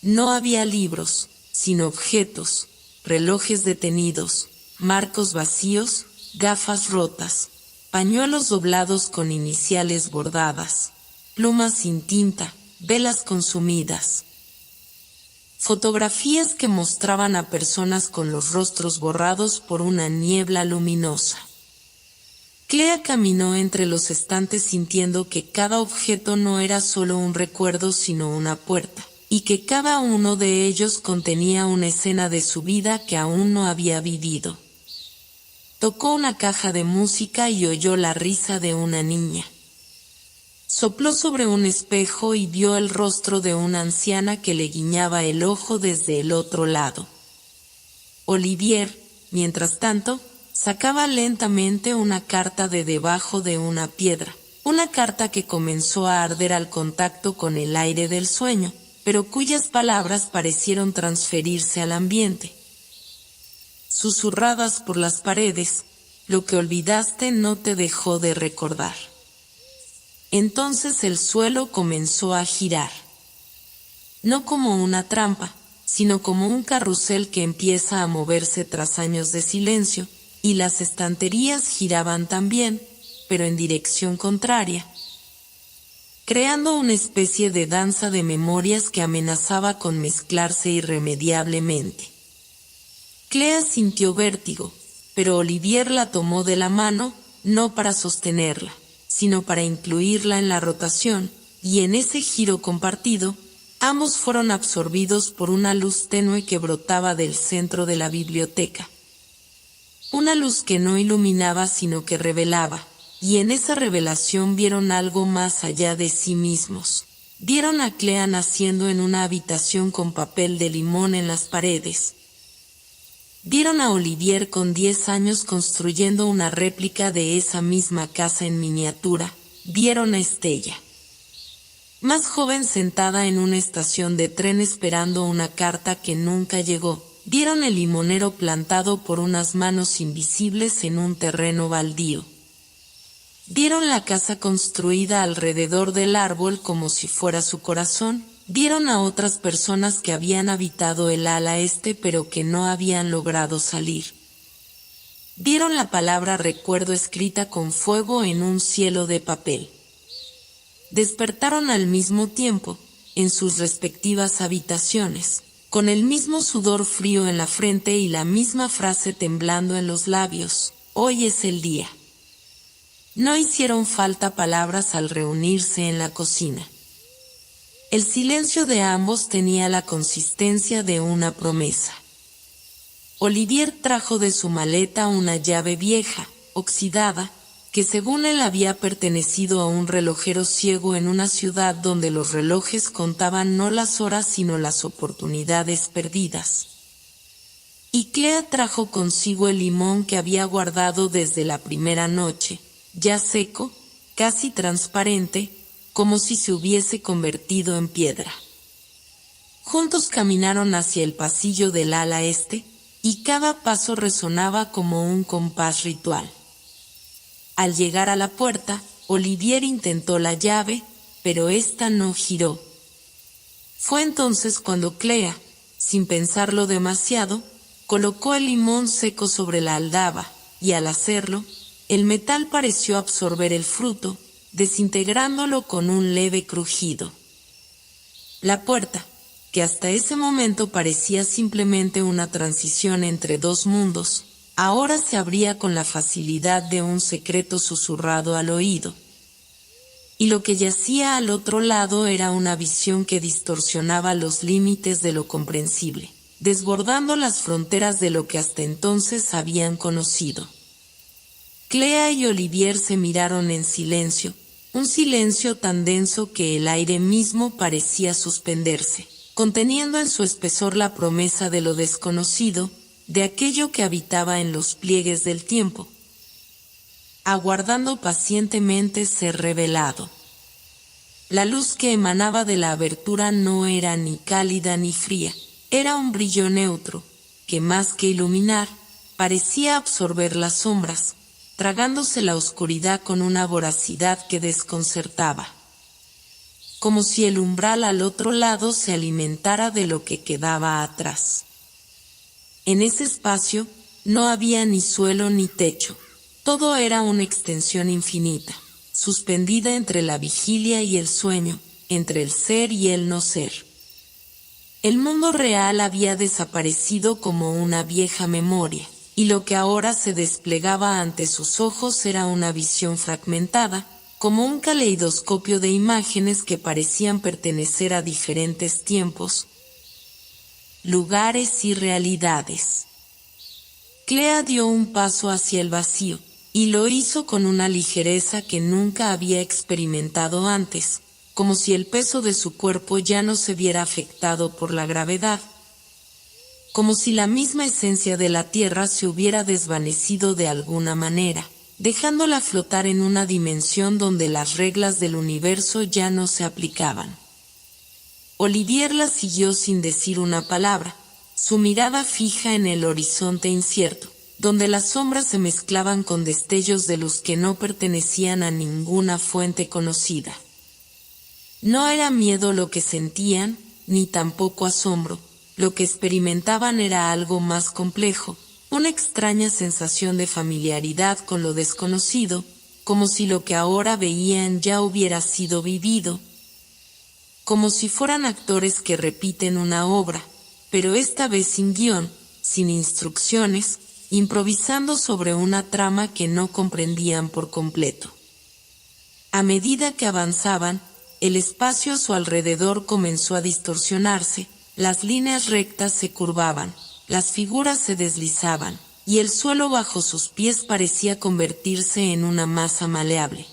No había libros, sino objetos, relojes detenidos, marcos vacíos, gafas rotas, pañuelos doblados con iniciales bordadas, plumas sin tinta, velas consumidas. Fotografías que mostraban a personas con los rostros borrados por una niebla luminosa. Clea caminó entre los estantes sintiendo que cada objeto no era solo un recuerdo sino una puerta, y que cada uno de ellos contenía una escena de su vida que aún no había vivido. Tocó una caja de música y oyó la risa de una niña. Sopló sobre un espejo y vio el rostro de una anciana que le guiñaba el ojo desde el otro lado. Olivier, mientras tanto, sacaba lentamente una carta de debajo de una piedra, una carta que comenzó a arder al contacto con el aire del sueño, pero cuyas palabras parecieron transferirse al ambiente. Susurradas por las paredes, lo que olvidaste no te dejó de recordar. Entonces el suelo comenzó a girar. No como una trampa, sino como un carrusel que empieza a moverse tras años de silencio, y las estanterías giraban también, pero en dirección contraria. creando una especie de danza de memorias que amenazaba con mezclarse irremediablemente. Clea sintió vértigo, pero Olivier la tomó de la mano, no para sostenerla, sino para incluirla en la rotación, y en ese giro compartido, ambos fueron absorbidos por una luz tenue que brotaba del centro de la biblioteca. Una luz que no iluminaba sino que revelaba, y en esa revelación vieron algo más allá de sí mismos. Vieron a Clea naciendo en una habitación con papel de limón en las paredes. Vieron a Olivier con 10 años construyendo una réplica de esa misma casa en miniatura. Vieron a Estella, más joven, sentada en una estación de tren esperando una carta que nunca llegó. Vieron el limonero plantado por unas manos invisibles en un terreno baldío. Vieron la casa construida alrededor del árbol como si fuera su corazón. Vieron a otras personas que habían habitado el ala este pero que no habían logrado salir. Vieron la palabra recuerdo escrita con fuego en un cielo de papel. Despertaron al mismo tiempo, en sus respectivas habitaciones, con el mismo sudor frío en la frente y la misma frase temblando en los labios: hoy es el día. No hicieron falta palabras al reunirse en la cocina. El silencio de ambos tenía la consistencia de una promesa. Olivier trajo de su maleta una llave vieja, oxidada, que según él había pertenecido a un relojero ciego en una ciudad donde los relojes contaban no las horas sino las oportunidades perdidas. Y Clea trajo consigo el limón que había guardado desde la primera noche, ya seco, casi transparente, como si se hubiese convertido en piedra. Juntos caminaron hacia el pasillo del ala este, y cada paso resonaba como un compás ritual. Al llegar a la puerta, Olivier intentó la llave, pero ésta no giró. Fue entonces cuando Clea, sin pensarlo demasiado, colocó el limón seco sobre la aldaba, y al hacerlo, el metal pareció absorber el fruto, desintegrándolo con un leve crujido. La puerta, que hasta ese momento parecía simplemente una transición entre dos mundos, ahora se abría con la facilidad de un secreto susurrado al oído. Y lo que yacía al otro lado era una visión que distorsionaba los límites de lo comprensible, desbordando las fronteras de lo que hasta entonces habían conocido. Clea y Olivier se miraron en silencio, un silencio tan denso que el aire mismo parecía suspenderse, conteniendo en su espesor la promesa de lo desconocido, de aquello que habitaba en los pliegues del tiempo, aguardando pacientemente ser revelado. La luz que emanaba de la abertura no era ni cálida ni fría, era un brillo neutro, que más que iluminar, parecía absorber las sombras, tragándose la oscuridad con una voracidad que desconcertaba. Como si el umbral al otro lado se alimentara de lo que quedaba atrás. En ese espacio no había ni suelo ni techo, todo era una extensión infinita, suspendida entre la vigilia y el sueño, entre el ser y el no ser. El mundo real había desaparecido como una vieja memoria, y lo que ahora se desplegaba ante sus ojos era una visión fragmentada, como un caleidoscopio de imágenes que parecían pertenecer a diferentes tiempos, lugares y realidades. Clea dio un paso hacia el vacío, y lo hizo con una ligereza que nunca había experimentado antes, como si el peso de su cuerpo ya no se viera afectado por la gravedad, como si la misma esencia de la tierra se hubiera desvanecido de alguna manera, dejándola flotar en una dimensión donde las reglas del universo ya no se aplicaban. Olivier la siguió sin decir una palabra, su mirada fija en el horizonte incierto, donde las sombras se mezclaban con destellos de luz que no pertenecían a ninguna fuente conocida. No era miedo lo que sentían, ni tampoco asombro, lo que experimentaban era algo más complejo, una extraña sensación de familiaridad con lo desconocido, como si lo que ahora veían ya hubiera sido vivido, como si fueran actores que repiten una obra, pero esta vez sin guión, sin instrucciones, improvisando sobre una trama que no comprendían por completo. A medida que avanzaban, el espacio a su alrededor comenzó a distorsionarse, las líneas rectas se curvaban, las figuras se deslizaban, y el suelo bajo sus pies parecía convertirse en una masa maleable,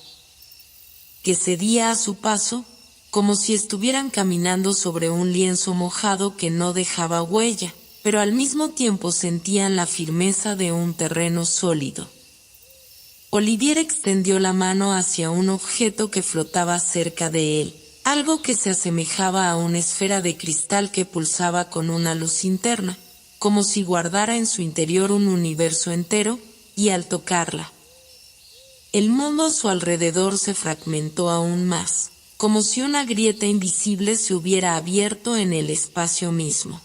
que cedía a su paso, como si estuvieran caminando sobre un lienzo mojado que no dejaba huella, pero al mismo tiempo sentían la firmeza de un terreno sólido. Olivier extendió la mano hacia un objeto que flotaba cerca de él, algo que se asemejaba a una esfera de cristal que pulsaba con una luz interna, como si guardara en su interior un universo entero, y al tocarla, el mundo a su alrededor se fragmentó aún más, como si una grieta invisible se hubiera abierto en el espacio mismo.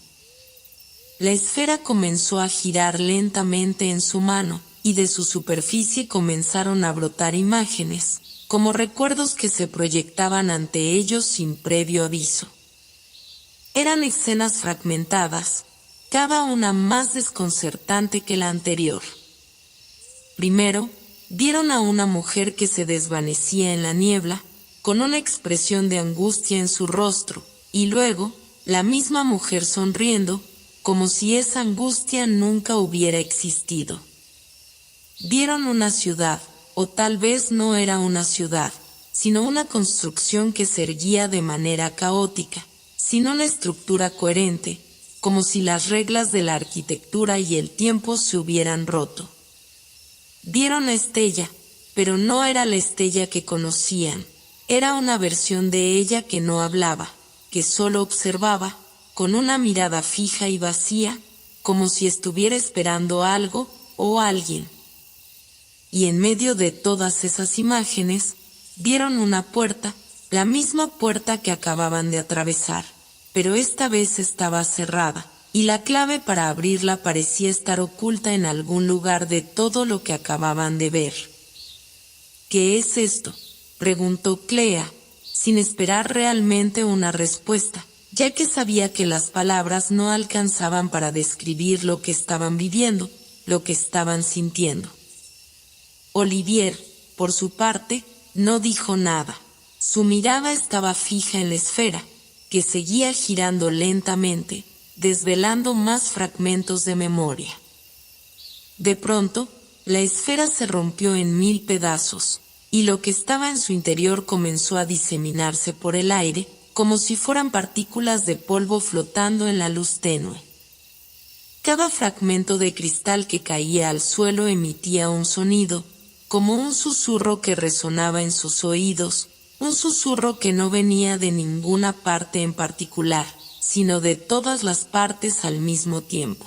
La esfera comenzó a girar lentamente en su mano, y de su superficie comenzaron a brotar imágenes, como recuerdos que se proyectaban ante ellos sin previo aviso. Eran escenas fragmentadas, cada una más desconcertante que la anterior. Primero, vieron a una mujer que se desvanecía en la niebla, con una expresión de angustia en su rostro, y luego, la misma mujer sonriendo, como si esa angustia nunca hubiera existido. Vieron una ciudad, o tal vez no era una ciudad, sino una construcción que se erguía de manera caótica, sin una estructura coherente, como si las reglas de la arquitectura y el tiempo se hubieran roto. Vieron a Estella, pero no era la Estella que conocían, era una versión de ella que no hablaba, que solo observaba, con una mirada fija y vacía, como si estuviera esperando algo o alguien. Y en medio de todas esas imágenes, vieron una puerta, la misma puerta que acababan de atravesar, pero esta vez estaba cerrada, y la clave para abrirla parecía estar oculta en algún lugar de todo lo que acababan de ver. ¿Qué es esto?, preguntó Clea, sin esperar realmente una respuesta, ya que sabía que las palabras no alcanzaban para describir lo que estaban viviendo, lo que estaban sintiendo. Olivier, por su parte, no dijo nada. Su mirada estaba fija en la esfera, que seguía girando lentamente, desvelando más fragmentos de memoria. De pronto, la esfera se rompió en 1000 pedazos, y lo que estaba en su interior comenzó a diseminarse por el aire, como si fueran partículas de polvo flotando en la luz tenue. Cada fragmento de cristal que caía al suelo emitía un sonido, como un susurro que resonaba en sus oídos, un susurro que no venía de ninguna parte en particular, sino de todas las partes al mismo tiempo.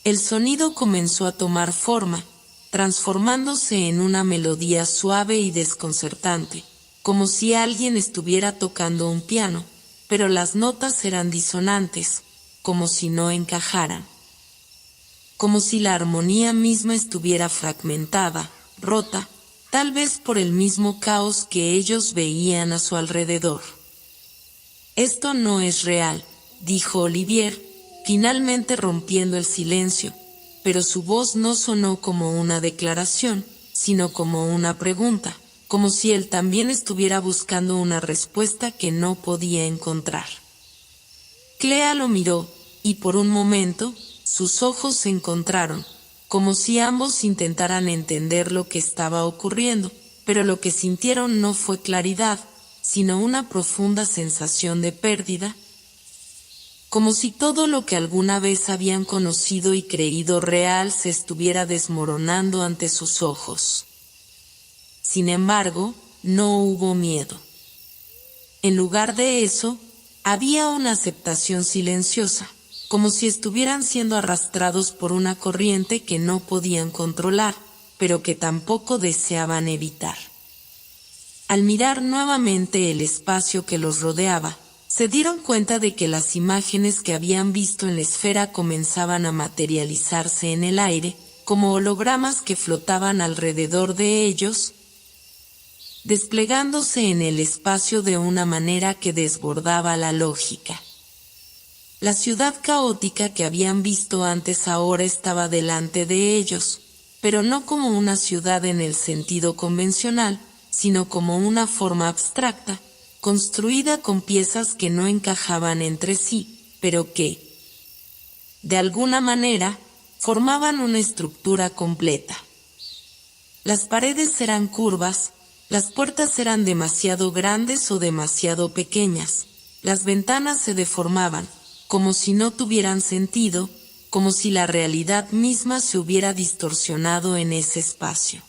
El sonido comenzó a tomar forma, transformándose en una melodía suave y desconcertante, como si alguien estuviera tocando un piano, pero las notas eran disonantes, como si no encajaran. Como si la armonía misma estuviera fragmentada, rota, tal vez por el mismo caos que ellos veían a su alrededor. «Esto no es real», dijo Olivier, finalmente rompiendo el silencio, pero su voz no sonó como una declaración, sino como una pregunta, como si él también estuviera buscando una respuesta que no podía encontrar. Clea lo miró, y por un momento, sus ojos se encontraron, como si ambos intentaran entender lo que estaba ocurriendo, pero lo que sintieron no fue claridad, sino una profunda sensación de pérdida, como si todo lo que alguna vez habían conocido y creído real se estuviera desmoronando ante sus ojos. Sin embargo, no hubo miedo. En lugar de eso, había una aceptación silenciosa, como si estuvieran siendo arrastrados por una corriente que no podían controlar, pero que tampoco deseaban evitar. Al mirar nuevamente el espacio que los rodeaba, se dieron cuenta de que las imágenes que habían visto en la esfera comenzaban a materializarse en el aire, como hologramas que flotaban alrededor de ellos, desplegándose en el espacio de una manera que desbordaba la lógica. La ciudad caótica que habían visto antes ahora estaba delante de ellos, pero no como una ciudad en el sentido convencional, sino como una forma abstracta, construida con piezas que no encajaban entre sí, pero que, de alguna manera, formaban una estructura completa. Las paredes eran curvas, las puertas eran demasiado grandes o demasiado pequeñas, las ventanas se deformaban, como si no tuvieran sentido, como si la realidad misma se hubiera distorsionado en ese espacio.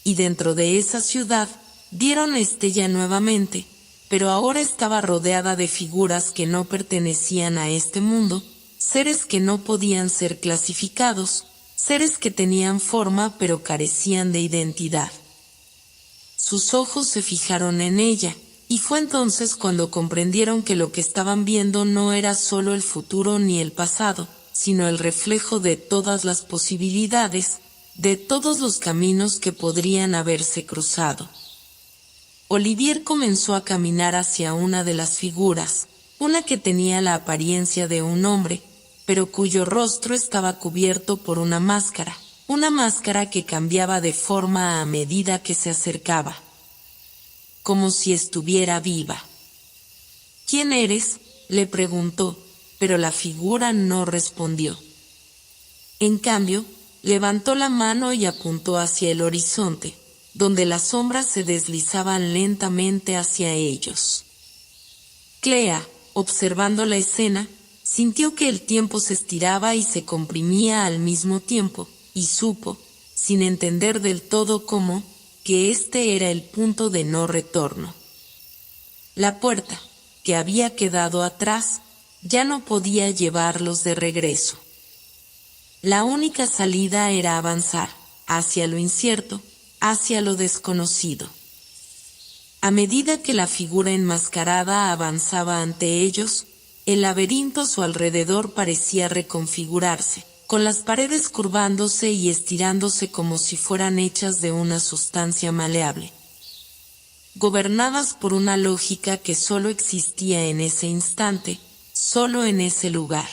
Y dentro de esa ciudad, dieron estella nuevamente, pero ahora estaba rodeada de figuras que no pertenecían a este mundo, seres que no podían ser clasificados, seres que tenían forma pero carecían de identidad. Sus ojos se fijaron en ella, y fue entonces cuando comprendieron que lo que estaban viendo no era solo el futuro ni el pasado, sino el reflejo de todas las posibilidades, de todos los caminos que podrían haberse cruzado. Olivier comenzó a caminar hacia una de las figuras, una que tenía la apariencia de un hombre, pero cuyo rostro estaba cubierto por una máscara que cambiaba de forma a medida que se acercaba, como si estuviera viva. «¿Quién eres?», le preguntó, pero la figura no respondió. En cambio, levantó la mano y apuntó hacia el horizonte, donde las sombras se deslizaban lentamente hacia ellos. Clea, observando la escena, sintió que el tiempo se estiraba y se comprimía al mismo tiempo, y supo, sin entender del todo cómo, que este era el punto de no retorno. La puerta, que había quedado atrás, ya no podía llevarlos de regreso. La única salida era avanzar, hacia lo incierto, hacia lo desconocido. A medida que la figura enmascarada avanzaba ante ellos, el laberinto a su alrededor parecía reconfigurarse, con las paredes curvándose y estirándose como si fueran hechas de una sustancia maleable, gobernadas por una lógica que solo existía en ese instante, solo en ese lugar.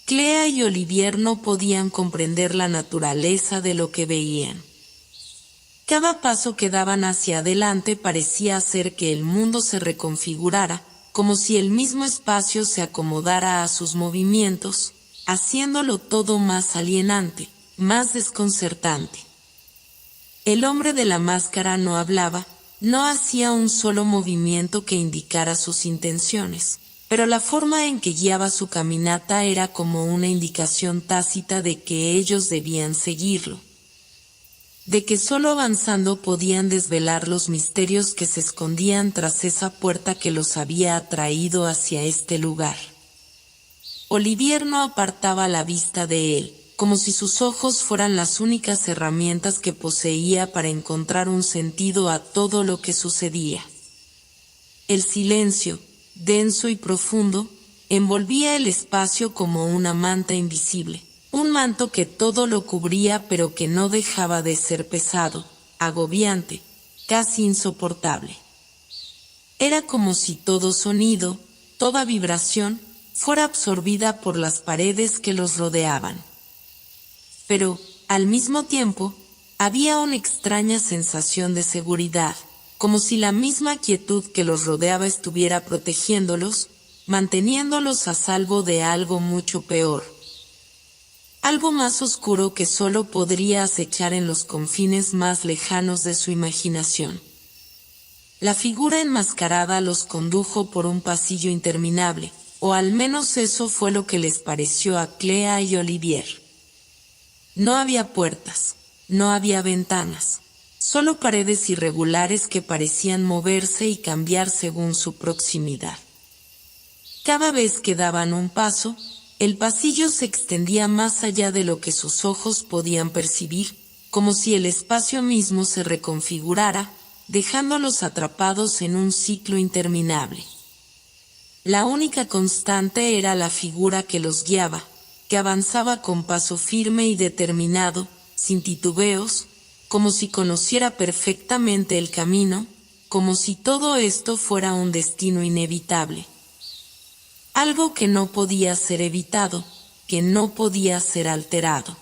Clea y Olivier no podían comprender la naturaleza de lo que veían. Cada paso que daban hacia adelante parecía hacer que el mundo se reconfigurara, como si el mismo espacio se acomodara a sus movimientos, haciéndolo todo más alienante, más desconcertante. El hombre de la máscara no hablaba, no hacía un solo movimiento que indicara sus intenciones, pero la forma en que guiaba su caminata era como una indicación tácita de que ellos debían seguirlo, de que solo avanzando podían desvelar los misterios que se escondían tras esa puerta que los había atraído hacia este lugar. Olivier no apartaba la vista de él, como si sus ojos fueran las únicas herramientas que poseía para encontrar un sentido a todo lo que sucedía. El silencio, denso y profundo, envolvía el espacio como una manta invisible, un manto que todo lo cubría pero que no dejaba de ser pesado, agobiante, casi insoportable. Era como si todo sonido, toda vibración, fuera absorbida por las paredes que los rodeaban. Pero, al mismo tiempo, había una extraña sensación de seguridad, como si la misma quietud que los rodeaba estuviera protegiéndolos, manteniéndolos a salvo de algo mucho peor. Algo más oscuro que solo podría acechar en los confines más lejanos de su imaginación. La figura enmascarada los condujo por un pasillo interminable, o al menos eso fue lo que les pareció a Clea y Olivier. No había puertas, no había ventanas, solo paredes irregulares que parecían moverse y cambiar según su proximidad. Cada vez que daban un paso, el pasillo se extendía más allá de lo que sus ojos podían percibir, como si el espacio mismo se reconfigurara, dejándolos atrapados en un ciclo interminable. La única constante era la figura que los guiaba, que avanzaba con paso firme y determinado, sin titubeos, como si conociera perfectamente el camino, como si todo esto fuera un destino inevitable. Algo que no podía ser evitado, que no podía ser alterado.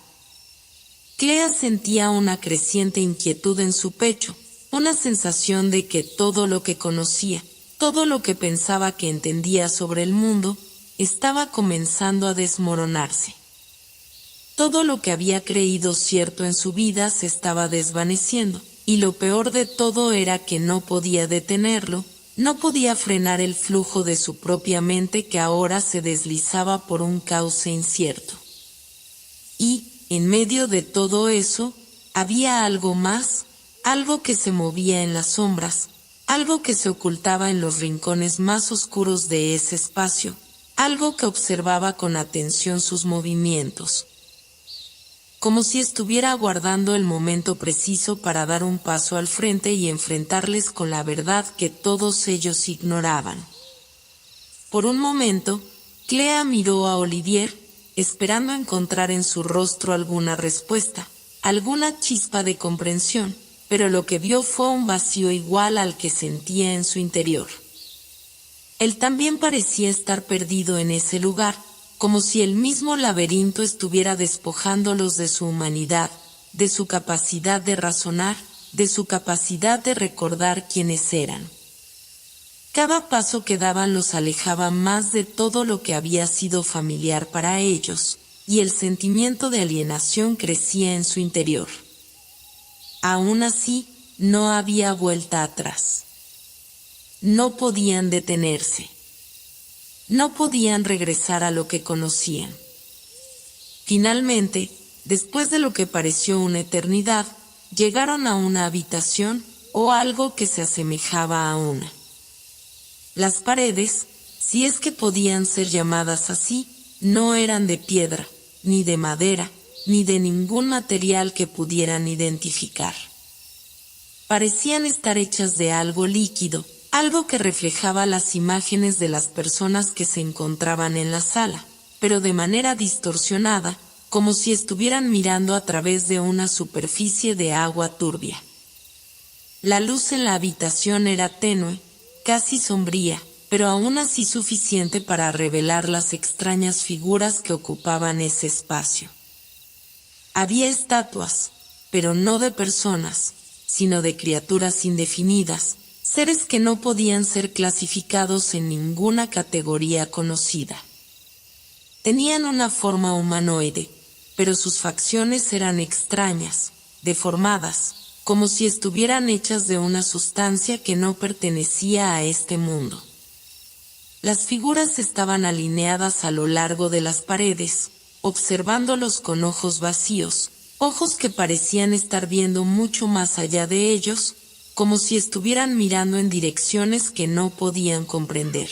Clea sentía una creciente inquietud en su pecho, una sensación de que todo lo que conocía, todo lo que pensaba que entendía sobre el mundo, estaba comenzando a desmoronarse. Todo lo que había creído cierto en su vida se estaba desvaneciendo, y lo peor de todo era que no podía detenerlo, no podía frenar el flujo de su propia mente que ahora se deslizaba por un cauce incierto. Y, en medio de todo eso, había algo más, algo que se movía en las sombras, algo que se ocultaba en los rincones más oscuros de ese espacio, algo que observaba con atención sus movimientos. Como si estuviera aguardando el momento preciso para dar un paso al frente y enfrentarles con la verdad que todos ellos ignoraban. Por un momento, Clea miró a Olivier, esperando encontrar en su rostro alguna respuesta, alguna chispa de comprensión, pero lo que vio fue un vacío igual al que sentía en su interior. Él también parecía estar perdido en ese lugar, como si el mismo laberinto estuviera despojándolos de su humanidad, de su capacidad de razonar, de su capacidad de recordar quiénes eran. Cada paso que daban los alejaba más de todo lo que había sido familiar para ellos, y el sentimiento de alienación crecía en su interior. Aún así, no había vuelta atrás. No podían detenerse. No podían regresar a lo que conocían. Finalmente, después de lo que pareció una eternidad, llegaron a una habitación, o algo que se asemejaba a una. Las paredes, si es que podían ser llamadas así, no eran de piedra, ni de madera, ni de ningún material que pudieran identificar. Parecían estar hechas de algo líquido, algo que reflejaba las imágenes de las personas que se encontraban en la sala, pero de manera distorsionada, como si estuvieran mirando a través de una superficie de agua turbia. La luz en la habitación era tenue, casi sombría, pero aún así suficiente para revelar las extrañas figuras que ocupaban ese espacio. Había estatuas, pero no de personas, sino de criaturas indefinidas, seres que no podían ser clasificados en ninguna categoría conocida. Tenían una forma humanoide, pero sus facciones eran extrañas, deformadas, como si estuvieran hechas de una sustancia que no pertenecía a este mundo. Las figuras estaban alineadas a lo largo de las paredes, observándolos con ojos vacíos, ojos que parecían estar viendo mucho más allá de ellos, como si estuvieran mirando en direcciones que no podían comprender.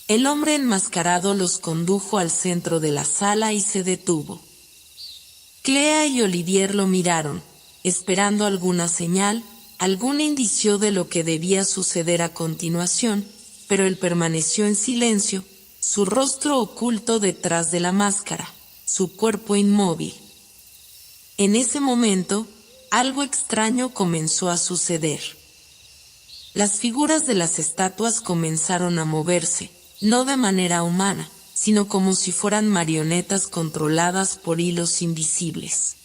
El hombre enmascarado los condujo al centro de la sala y se detuvo. Clea y Olivier lo miraron, esperando alguna señal, algún indicio de lo que debía suceder a continuación, pero él permaneció en silencio, su rostro oculto detrás de la máscara, su cuerpo inmóvil. En ese momento, algo extraño comenzó a suceder. Las figuras de las estatuas comenzaron a moverse, no de manera humana, sino como si fueran marionetas controladas por hilos invisibles.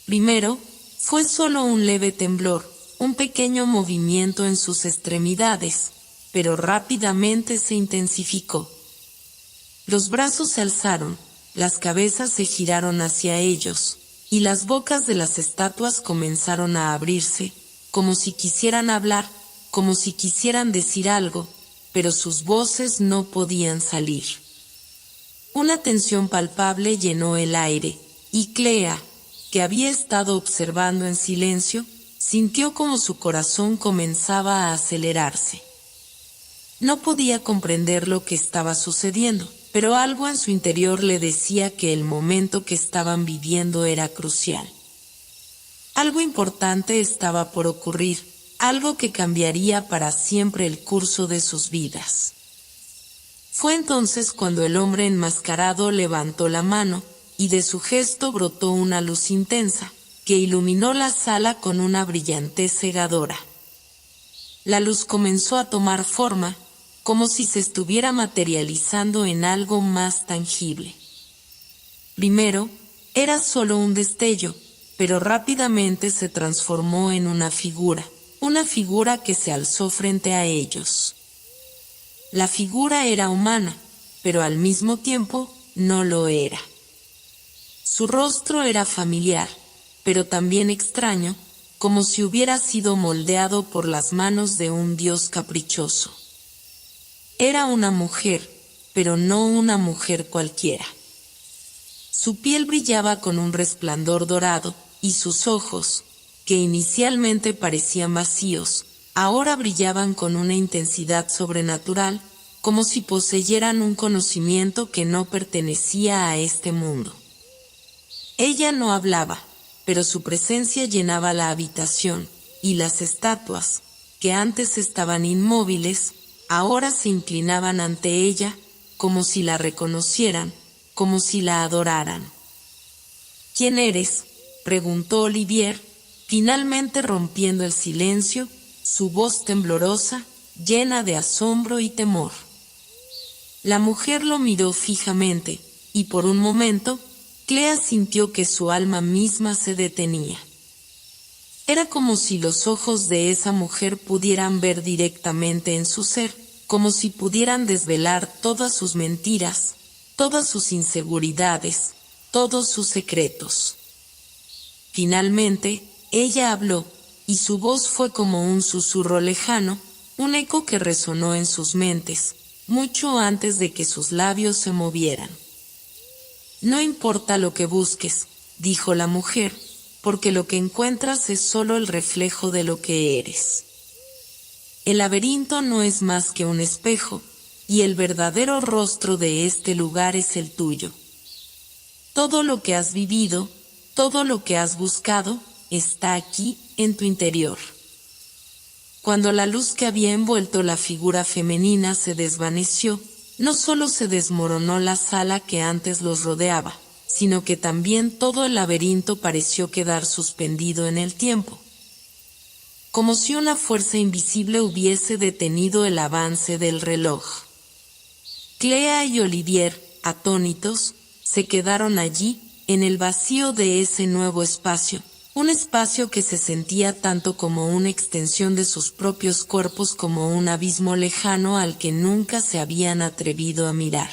Primero, fue solo un leve temblor, un pequeño movimiento en sus extremidades, pero rápidamente se intensificó. Los brazos se alzaron, las cabezas se giraron hacia ellos, y las bocas de las estatuas comenzaron a abrirse, como si quisieran hablar, como si quisieran decir algo, pero sus voces no podían salir. Una tensión palpable llenó el aire, y Clea, que había estado observando en silencio, sintió como su corazón comenzaba a acelerarse. No podía comprender lo que estaba sucediendo, pero algo en su interior le decía que el momento que estaban viviendo era crucial. Algo importante estaba por ocurrir, algo que cambiaría para siempre el curso de sus vidas. Fue entonces cuando el hombre enmascarado levantó la mano, y de su gesto brotó una luz intensa, que iluminó la sala con una brillantez cegadora. La luz comenzó a tomar forma, como si se estuviera materializando en algo más tangible. Primero, era solo un destello, pero rápidamente se transformó en una figura que se alzó frente a ellos. La figura era humana, pero al mismo tiempo no lo era. Su rostro era familiar, pero también extraño, como si hubiera sido moldeado por las manos de un dios caprichoso. Era una mujer, pero no una mujer cualquiera. Su piel brillaba con un resplandor dorado, y sus ojos, que inicialmente parecían vacíos, ahora brillaban con una intensidad sobrenatural, como si poseyeran un conocimiento que no pertenecía a este mundo. Ella no hablaba, pero su presencia llenaba la habitación, y las estatuas, que antes estaban inmóviles, ahora se inclinaban ante ella, como si la reconocieran, como si la adoraran. ¿Quién eres?, preguntó Olivier, finalmente rompiendo el silencio, su voz temblorosa, llena de asombro y temor. La mujer lo miró fijamente, y por un momento, Clea sintió que su alma misma se detenía. Era como si los ojos de esa mujer pudieran ver directamente en su ser, como si pudieran desvelar todas sus mentiras, todas sus inseguridades, todos sus secretos. Finalmente, ella habló, y su voz fue como un susurro lejano, un eco que resonó en sus mentes, mucho antes de que sus labios se movieran. No importa lo que busques, dijo la mujer, porque lo que encuentras es solo el reflejo de lo que eres. El laberinto no es más que un espejo, y el verdadero rostro de este lugar es el tuyo. Todo lo que has vivido, todo lo que has buscado, está aquí, en tu interior. Cuando la luz que había envuelto la figura femenina se desvaneció, no solo se desmoronó la sala que antes los rodeaba, sino que también todo el laberinto pareció quedar suspendido en el tiempo. Como si una fuerza invisible hubiese detenido el avance del reloj. Clea y Olivier, atónitos, se quedaron allí, en el vacío de ese nuevo espacio, un espacio que se sentía tanto como una extensión de sus propios cuerpos como un abismo lejano al que nunca se habían atrevido a mirar.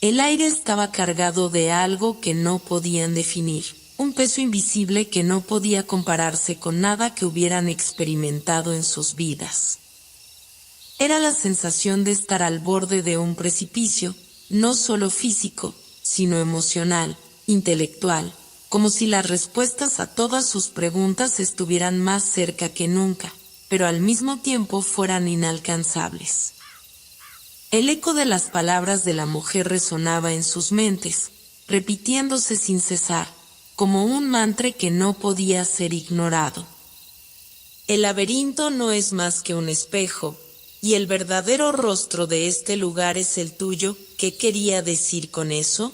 El aire estaba cargado de algo que no podían definir, un peso invisible que no podía compararse con nada que hubieran experimentado en sus vidas. Era la sensación de estar al borde de un precipicio, no solo físico, sino emocional, intelectual, como si las respuestas a todas sus preguntas estuvieran más cerca que nunca, pero al mismo tiempo fueran inalcanzables. El eco de las palabras de la mujer resonaba en sus mentes, repitiéndose sin cesar, como un mantra que no podía ser ignorado. El laberinto no es más que un espejo, y el verdadero rostro de este lugar es el tuyo. ¿Qué quería decir con eso?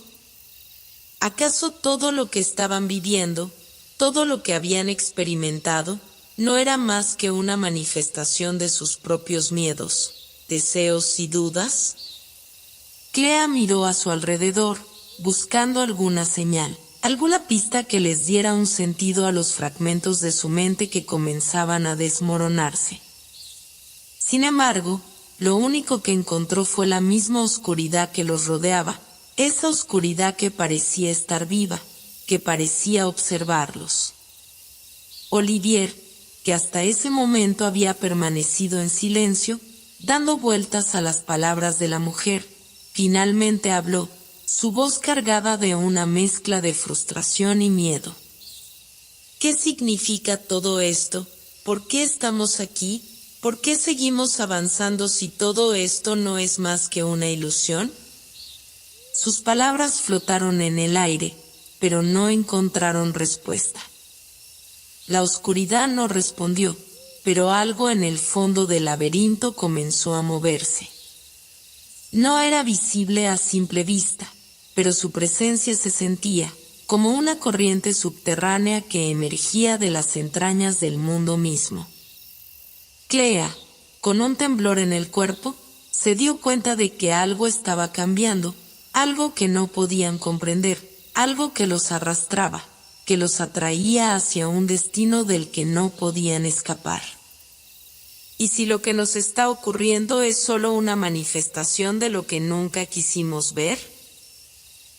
¿Acaso todo lo que estaban viviendo, todo lo que habían experimentado, no era más que una manifestación de sus propios miedos, deseos y dudas? Clea miró a su alrededor, buscando alguna señal, alguna pista que les diera un sentido a los fragmentos de su mente que comenzaban a desmoronarse. Sin embargo, lo único que encontró fue la misma oscuridad que los rodeaba, esa oscuridad que parecía estar viva, que parecía observarlos. Olivier, que hasta ese momento había permanecido en silencio, dando vueltas a las palabras de la mujer, finalmente habló, su voz cargada de una mezcla de frustración y miedo. ¿Qué significa todo esto? ¿Por qué estamos aquí? ¿Por qué seguimos avanzando si todo esto no es más que una ilusión? Sus palabras flotaron en el aire, pero no encontraron respuesta. La oscuridad no respondió, pero algo en el fondo del laberinto comenzó a moverse. No era visible a simple vista, pero su presencia se sentía, como una corriente subterránea que emergía de las entrañas del mundo mismo. Clea, con un temblor en el cuerpo, se dio cuenta de que algo estaba cambiando, algo que no podían comprender, algo que los arrastraba, que los atraía hacia un destino del que no podían escapar. ¿Y si lo que nos está ocurriendo es solo una manifestación de lo que nunca quisimos ver?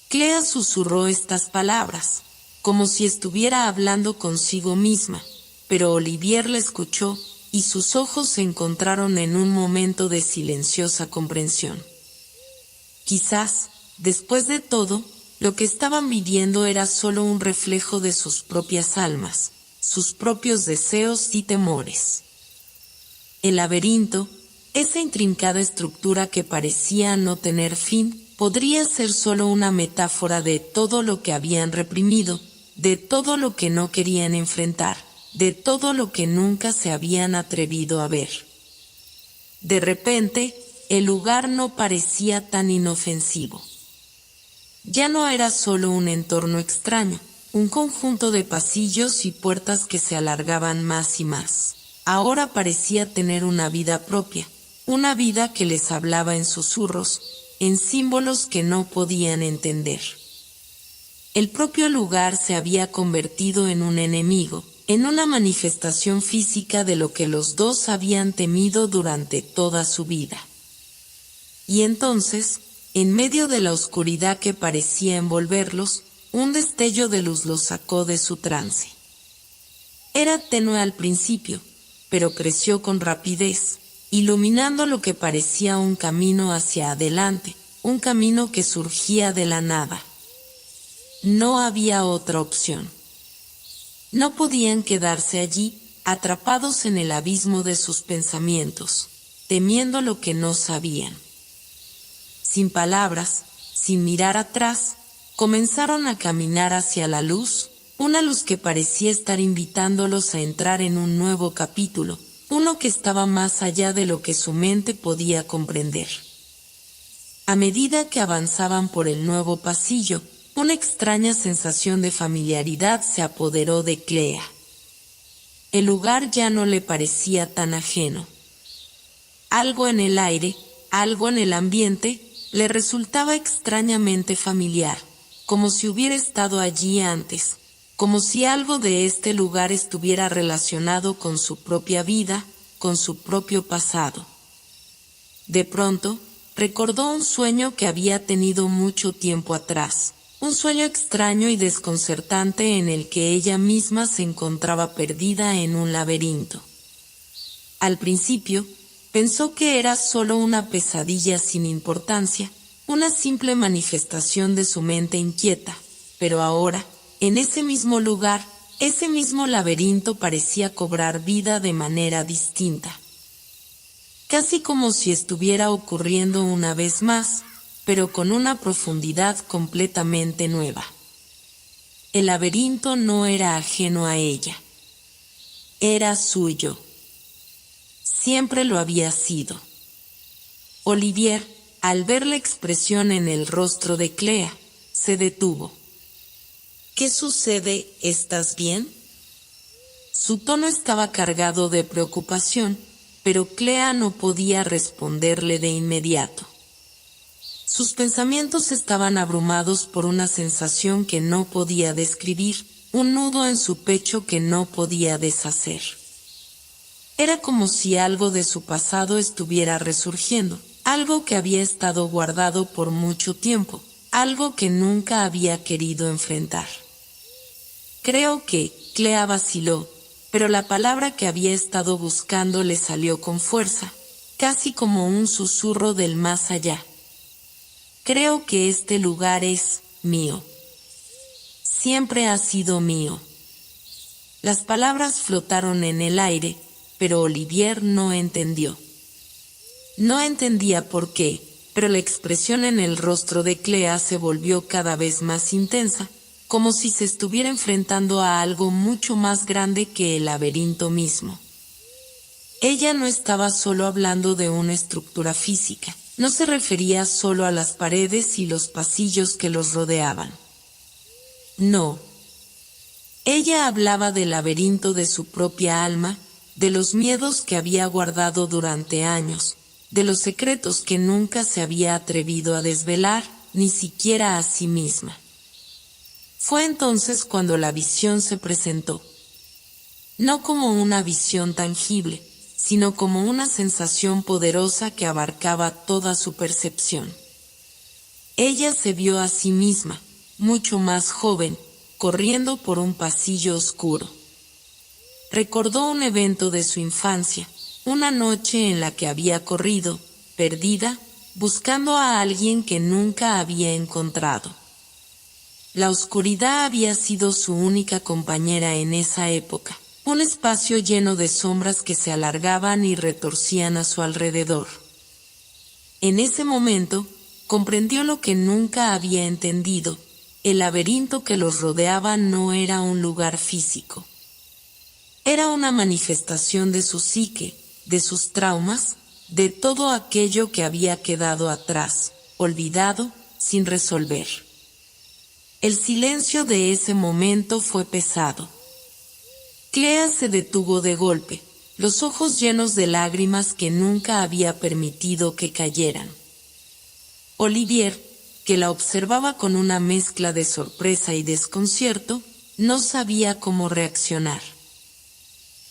Clea susurró estas palabras, como si estuviera hablando consigo misma, pero Olivier la escuchó, y sus ojos se encontraron en un momento de silenciosa comprensión. Quizás, después de todo, lo que estaban viviendo era solo un reflejo de sus propias almas, sus propios deseos y temores. El laberinto, esa intrincada estructura que parecía no tener fin, podría ser solo una metáfora de todo lo que habían reprimido, de todo lo que no querían enfrentar, de todo lo que nunca se habían atrevido a ver. De repente, el lugar no parecía tan inofensivo. Ya no era solo un entorno extraño, un conjunto de pasillos y puertas que se alargaban más y más. Ahora parecía tener una vida propia, una vida que les hablaba en susurros, en símbolos que no podían entender. El propio lugar se había convertido en un enemigo, en una manifestación física de lo que los dos habían temido durante toda su vida. Y entonces, en medio de la oscuridad que parecía envolverlos, un destello de luz los sacó de su trance. Era tenue al principio, pero creció con rapidez, iluminando lo que parecía un camino hacia adelante, un camino que surgía de la nada. No había otra opción. No podían quedarse allí, atrapados en el abismo de sus pensamientos, temiendo lo que no sabían. Sin palabras, sin mirar atrás, comenzaron a caminar hacia la luz, una luz que parecía estar invitándolos a entrar en un nuevo capítulo, uno que estaba más allá de lo que su mente podía comprender. A medida que avanzaban por el nuevo pasillo, una extraña sensación de familiaridad se apoderó de Clea. El lugar ya no le parecía tan ajeno. Algo en el aire, algo en el ambiente, le resultaba extrañamente familiar, como si hubiera estado allí antes, como si algo de este lugar estuviera relacionado con su propia vida, con su propio pasado. De pronto, recordó un sueño que había tenido mucho tiempo atrás, un sueño extraño y desconcertante en el que ella misma se encontraba perdida en un laberinto. Al principio, pensó que era solo una pesadilla sin importancia, una simple manifestación de su mente inquieta, pero ahora, en ese mismo lugar, ese mismo laberinto parecía cobrar vida de manera distinta. Casi como si estuviera ocurriendo una vez más, pero con una profundidad completamente nueva. El laberinto no era ajeno a ella. Era suyo. Siempre lo había sido. Olivier, al ver la expresión en el rostro de Clea, se detuvo. ¿Qué sucede? ¿Estás bien? Su tono estaba cargado de preocupación, pero Clea no podía responderle de inmediato. Sus pensamientos estaban abrumados por una sensación que no podía describir, un nudo en su pecho que no podía deshacer. Era como si algo de su pasado estuviera resurgiendo, algo que había estado guardado por mucho tiempo, algo que nunca había querido enfrentar. Creo que, Clea vaciló, pero la palabra que había estado buscando le salió con fuerza, casi como un susurro del más allá. Creo que este lugar es mío. Siempre ha sido mío. Las palabras flotaron en el aire, pero Olivier no entendió. No entendía por qué, pero la expresión en el rostro de Clea se volvió cada vez más intensa, como si se estuviera enfrentando a algo mucho más grande que el laberinto mismo. Ella no estaba solo hablando de una estructura física, no se refería solo a las paredes y los pasillos que los rodeaban. No. Ella hablaba del laberinto de su propia alma, de los miedos que había guardado durante años, de los secretos que nunca se había atrevido a desvelar, ni siquiera a sí misma. Fue entonces cuando la visión se presentó. No como una visión tangible, sino como una sensación poderosa que abarcaba toda su percepción. Ella se vio a sí misma, mucho más joven, corriendo por un pasillo oscuro. Recordó un evento de su infancia, una noche en la que había corrido, perdida, buscando a alguien que nunca había encontrado. La oscuridad había sido su única compañera en esa época, un espacio lleno de sombras que se alargaban y retorcían a su alrededor. En ese momento, comprendió lo que nunca había entendido: el laberinto que los rodeaba no era un lugar físico. Era una manifestación de su psique, de sus traumas, de todo aquello que había quedado atrás, olvidado, sin resolver. El silencio de ese momento fue pesado. Clea se detuvo de golpe, los ojos llenos de lágrimas que nunca había permitido que cayeran. Olivier, que la observaba con una mezcla de sorpresa y desconcierto, no sabía cómo reaccionar.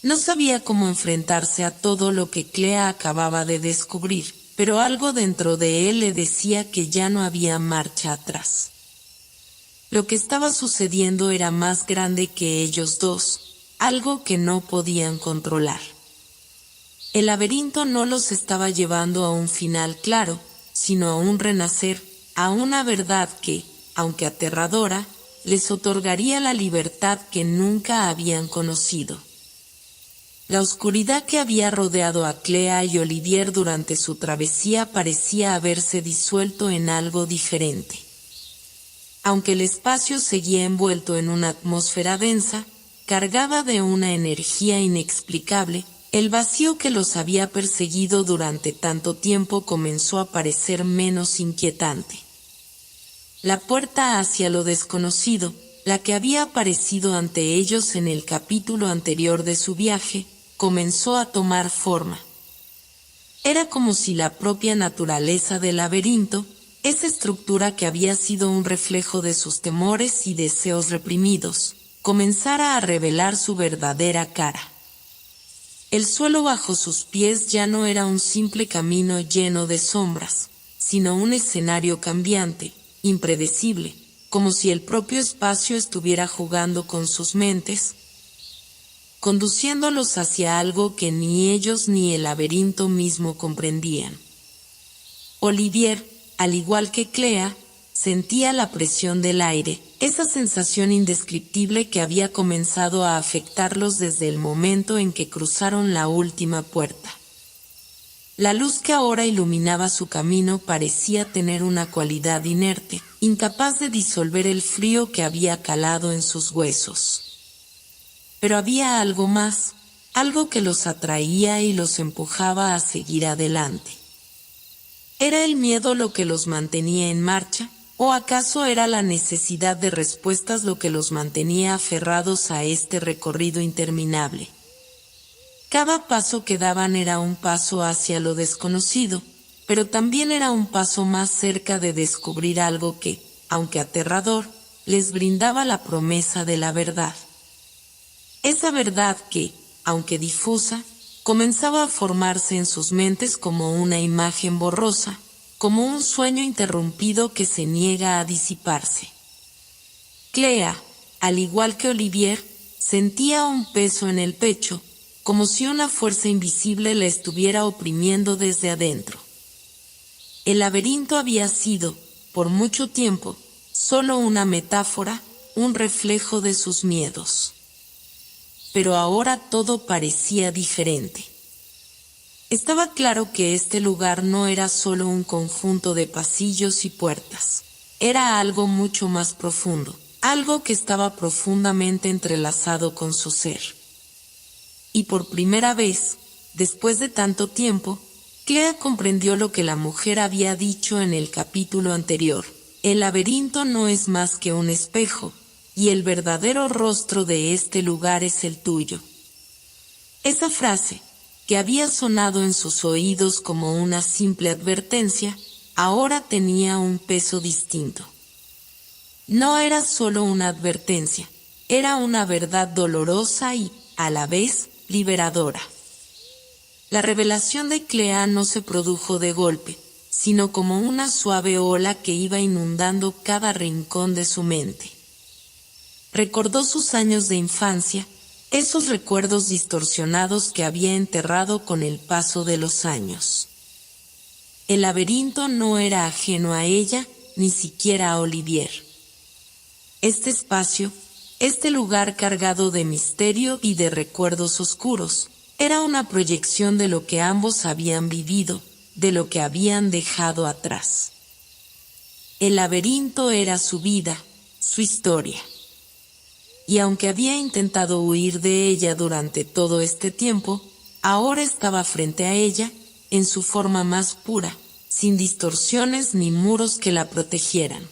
No sabía cómo enfrentarse a todo lo que Clea acababa de descubrir, pero algo dentro de él le decía que ya no había marcha atrás. Lo que estaba sucediendo era más grande que ellos dos, algo que no podían controlar. El laberinto no los estaba llevando a un final claro, sino a un renacer, a una verdad que, aunque aterradora, les otorgaría la libertad que nunca habían conocido. La oscuridad que había rodeado a Clea y Olivier durante su travesía parecía haberse disuelto en algo diferente. Aunque el espacio seguía envuelto en una atmósfera densa, cargada de una energía inexplicable, el vacío que los había perseguido durante tanto tiempo comenzó a parecer menos inquietante. La puerta hacia lo desconocido, la que había aparecido ante ellos en el capítulo anterior de su viaje, comenzó a tomar forma. Era como si la propia naturaleza del laberinto, esa estructura que había sido un reflejo de sus temores y deseos reprimidos, comenzara a revelar su verdadera cara. El suelo bajo sus pies ya no era un simple camino lleno de sombras, sino un escenario cambiante, impredecible, como si el propio espacio estuviera jugando con sus mentes, conduciéndolos hacia algo que ni ellos ni el laberinto mismo comprendían. Olivier, al igual que Clea, sentía la presión del aire, esa sensación indescriptible que había comenzado a afectarlos desde el momento en que cruzaron la última puerta. La luz que ahora iluminaba su camino parecía tener una cualidad inerte, incapaz de disolver el frío que había calado en sus huesos. Pero había algo más, algo que los atraía y los empujaba a seguir adelante. ¿Era el miedo lo que los mantenía en marcha? ¿O acaso era la necesidad de respuestas lo que los mantenía aferrados a este recorrido interminable? Cada paso que daban era un paso hacia lo desconocido, pero también era un paso más cerca de descubrir algo que, aunque aterrador, les brindaba la promesa de la verdad. Esa verdad que, aunque difusa, comenzaba a formarse en sus mentes como una imagen borrosa, como un sueño interrumpido que se niega a disiparse. Clea, al igual que Olivier, sentía un peso en el pecho, como si una fuerza invisible la estuviera oprimiendo desde adentro. El laberinto había sido, por mucho tiempo, solo una metáfora, un reflejo de sus miedos. Pero ahora todo parecía diferente. Estaba claro que este lugar no era solo un conjunto de pasillos y puertas. Era algo mucho más profundo, algo que estaba profundamente entrelazado con su ser. Y por primera vez, después de tanto tiempo, Clea comprendió lo que la mujer había dicho en el capítulo anterior. El laberinto no es más que un espejo, y el verdadero rostro de este lugar es el tuyo. Esa frase, que había sonado en sus oídos como una simple advertencia, ahora tenía un peso distinto. No era solo una advertencia, era una verdad dolorosa y, a la vez, liberadora. La revelación de Clea no se produjo de golpe, sino como una suave ola que iba inundando cada rincón de su mente. Recordó sus años de infancia, esos recuerdos distorsionados que había enterrado con el paso de los años. El laberinto no era ajeno a ella, ni siquiera a Olivier. Este espacio, este lugar cargado de misterio y de recuerdos oscuros, era una proyección de lo que ambos habían vivido, de lo que habían dejado atrás. El laberinto era su vida, su historia. Y aunque había intentado huir de ella durante todo este tiempo, ahora estaba frente a ella, en su forma más pura, sin distorsiones ni muros que la protegieran.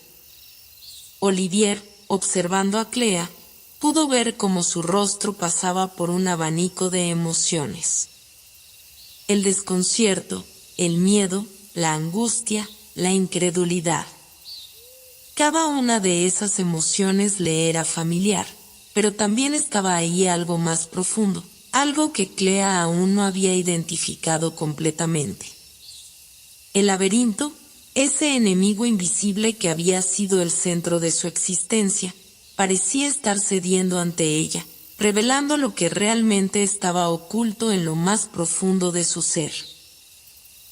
Olivier, observando a Clea, pudo ver cómo su rostro pasaba por un abanico de emociones. El desconcierto, el miedo, la angustia, la incredulidad. Cada una de esas emociones le era familiar, pero también estaba ahí algo más profundo, algo que Clea aún no había identificado completamente. El laberinto, ese enemigo invisible que había sido el centro de su existencia, parecía estar cediendo ante ella, revelando lo que realmente estaba oculto en lo más profundo de su ser.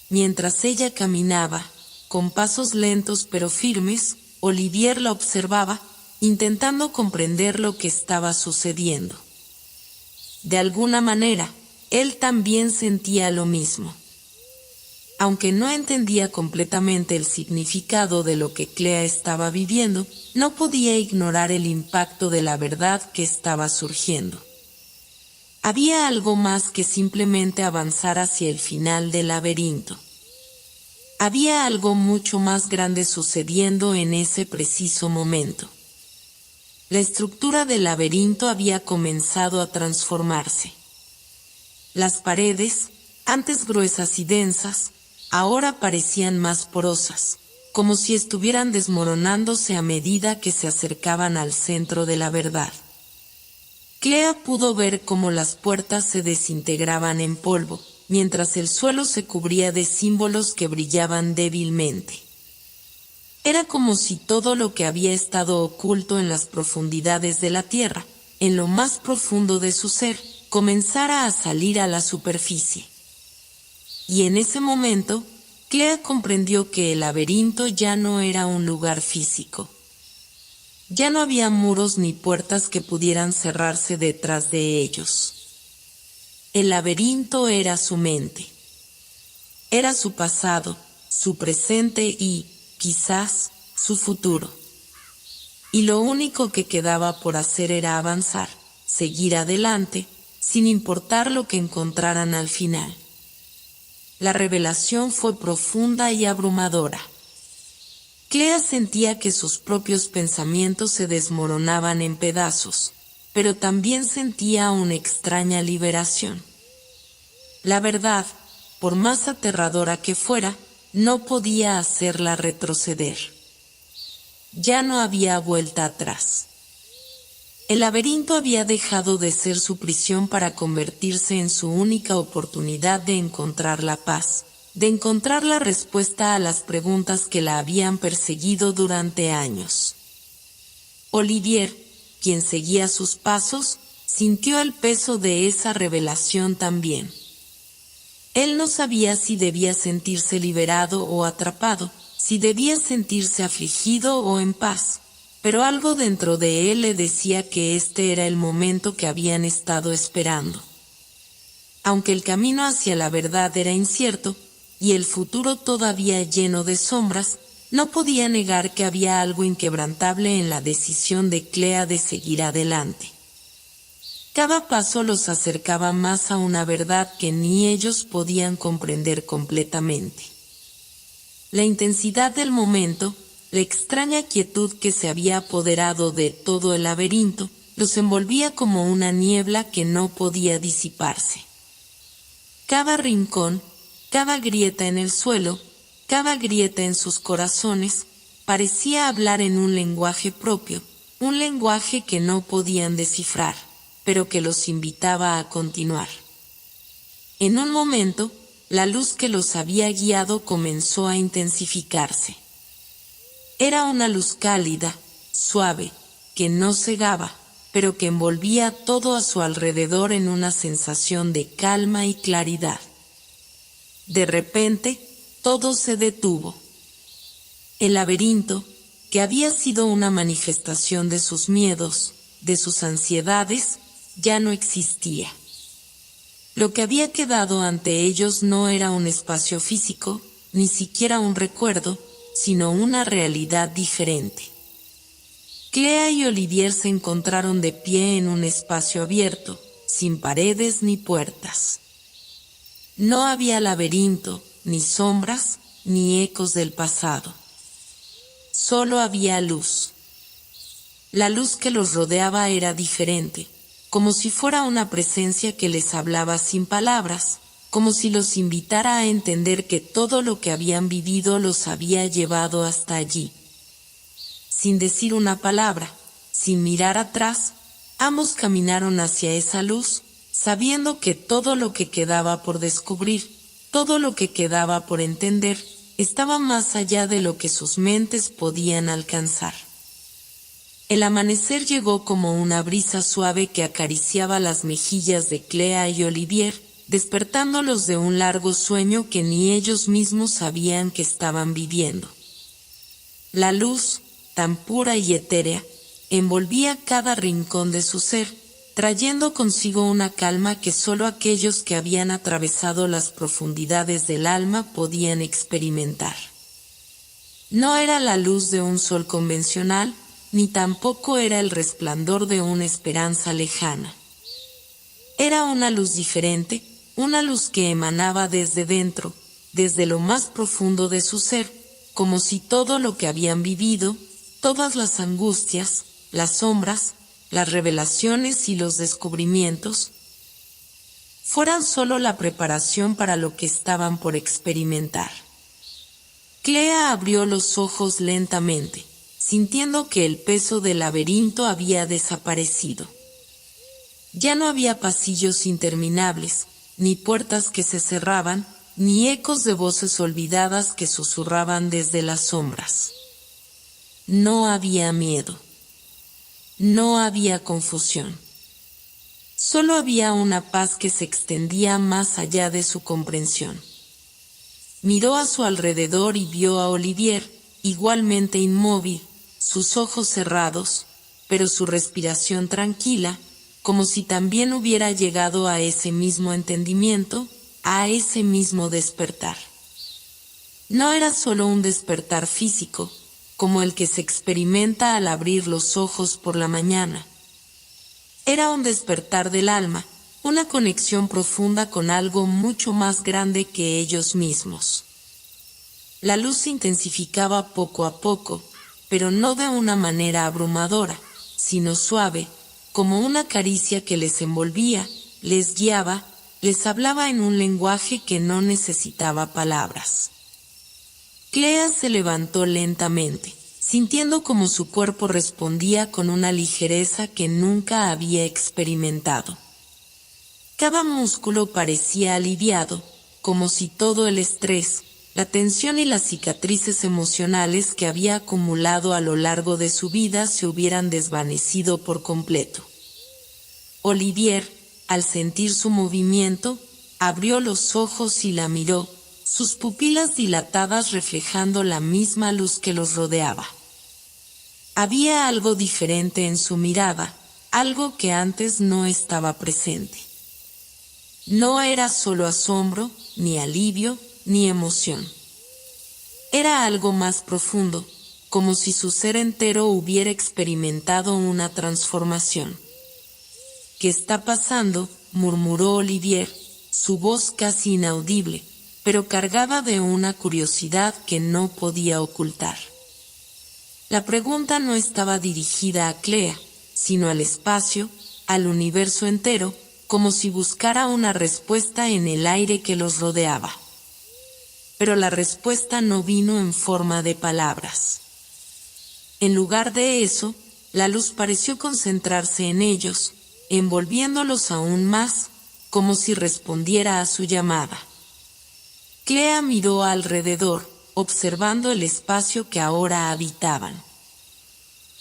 Mientras ella caminaba, con pasos lentos pero firmes, Olivier la observaba, intentando comprender lo que estaba sucediendo. De alguna manera, él también sentía lo mismo. Aunque no entendía completamente el significado de lo que Clea estaba viviendo, no podía ignorar el impacto de la verdad que estaba surgiendo. Había algo más que simplemente avanzar hacia el final del laberinto. Había algo mucho más grande sucediendo en ese preciso momento. La estructura del laberinto había comenzado a transformarse. Las paredes, antes gruesas y densas, ahora parecían más porosas, como si estuvieran desmoronándose a medida que se acercaban al centro de la verdad. Clea pudo ver cómo las puertas se desintegraban en polvo, mientras el suelo se cubría de símbolos que brillaban débilmente. Era como si todo lo que había estado oculto en las profundidades de la tierra, en lo más profundo de su ser, comenzara a salir a la superficie. Y en ese momento, Clea comprendió que el laberinto ya no era un lugar físico. Ya no había muros ni puertas que pudieran cerrarse detrás de ellos. El laberinto era su mente. Era su pasado, su presente y, quizás, su futuro. Y lo único que quedaba por hacer era avanzar, seguir adelante, sin importar lo que encontraran al final. La revelación fue profunda y abrumadora. Clea sentía que sus propios pensamientos se desmoronaban en pedazos, pero también sentía una extraña liberación. La verdad, por más aterradora que fuera, no podía hacerla retroceder. Ya no había vuelta atrás. El laberinto había dejado de ser su prisión para convertirse en su única oportunidad de encontrar la paz, de encontrar la respuesta a las preguntas que la habían perseguido durante años. Olivier, quien seguía sus pasos, sintió el peso de esa revelación también. Él no sabía si debía sentirse liberado o atrapado, si debía sentirse afligido o en paz, pero algo dentro de él le decía que este era el momento que habían estado esperando. Aunque el camino hacia la verdad era incierto, y el futuro todavía lleno de sombras, no podía negar que había algo inquebrantable en la decisión de Clea de seguir adelante. Cada paso los acercaba más a una verdad que ni ellos podían comprender completamente. La intensidad del momento, la extraña quietud que se había apoderado de todo el laberinto, los envolvía como una niebla que no podía disiparse. Cada rincón, cada grieta en el suelo, cada grieta en sus corazones, parecía hablar en un lenguaje propio, un lenguaje que no podían descifrar, pero que los invitaba a continuar. En un momento, la luz que los había guiado comenzó a intensificarse. Era una luz cálida, suave, que no cegaba, pero que envolvía todo a su alrededor en una sensación de calma y claridad. De repente, todo se detuvo. El laberinto, que había sido una manifestación de sus miedos, de sus ansiedades, ya no existía. Lo que había quedado ante ellos no era un espacio físico, ni siquiera un recuerdo, sino una realidad diferente. Clea y Olivier se encontraron de pie en un espacio abierto, sin paredes ni puertas. No había laberinto, ni sombras, ni ecos del pasado. Solo había luz. La luz que los rodeaba era diferente, como si fuera una presencia que les hablaba sin palabras, como si los invitara a entender que todo lo que habían vivido los había llevado hasta allí. Sin decir una palabra, sin mirar atrás, ambos caminaron hacia esa luz, sabiendo que todo lo que quedaba por descubrir, todo lo que quedaba por entender, estaba más allá de lo que sus mentes podían alcanzar. El amanecer llegó como una brisa suave que acariciaba las mejillas de Clea y Olivier, despertándolos de un largo sueño que ni ellos mismos sabían que estaban viviendo. La luz, tan pura y etérea, envolvía cada rincón de su ser, trayendo consigo una calma que solo aquellos que habían atravesado las profundidades del alma podían experimentar. No era la luz de un sol convencional, ni tampoco era el resplandor de una esperanza lejana. Era una luz diferente, una luz que emanaba desde dentro, desde lo más profundo de su ser, como si todo lo que habían vivido, todas las angustias, las sombras, las revelaciones y los descubrimientos, fueran solo la preparación para lo que estaban por experimentar. Clea abrió los ojos lentamente, sintiendo que el peso del laberinto había desaparecido. Ya no había pasillos interminables, ni puertas que se cerraban, ni ecos de voces olvidadas que susurraban desde las sombras. No había miedo. No había confusión. Solo había una paz que se extendía más allá de su comprensión. Miró a su alrededor y vio a Olivier, igualmente inmóvil, sus ojos cerrados, pero su respiración tranquila, como si también hubiera llegado a ese mismo entendimiento, a ese mismo despertar. No era solo un despertar físico, como el que se experimenta al abrir los ojos por la mañana. Era un despertar del alma, una conexión profunda con algo mucho más grande que ellos mismos. La luz se intensificaba poco a poco, pero no de una manera abrumadora, sino suave, como una caricia que les envolvía, les guiaba, les hablaba en un lenguaje que no necesitaba palabras. Clea se levantó lentamente, sintiendo como su cuerpo respondía con una ligereza que nunca había experimentado. Cada músculo parecía aliviado, como si todo el estrés, la tensión y las cicatrices emocionales que había acumulado a lo largo de su vida se hubieran desvanecido por completo. Olivier, al sentir su movimiento, abrió los ojos y la miró, sus pupilas dilatadas reflejando la misma luz que los rodeaba. Había algo diferente en su mirada, algo que antes no estaba presente. No era solo asombro, ni alivio, ni emoción. Era algo más profundo, como si su ser entero hubiera experimentado una transformación. ¿Qué está pasando?, murmuró Olivier, su voz casi inaudible, pero cargada de una curiosidad que no podía ocultar. La pregunta no estaba dirigida a Clea, sino al espacio, al universo entero, como si buscara una respuesta en el aire que los rodeaba. Pero la respuesta no vino en forma de palabras. En lugar de eso, la luz pareció concentrarse en ellos, envolviéndolos aún más, como si respondiera a su llamada. Clea miró alrededor, observando el espacio que ahora habitaban.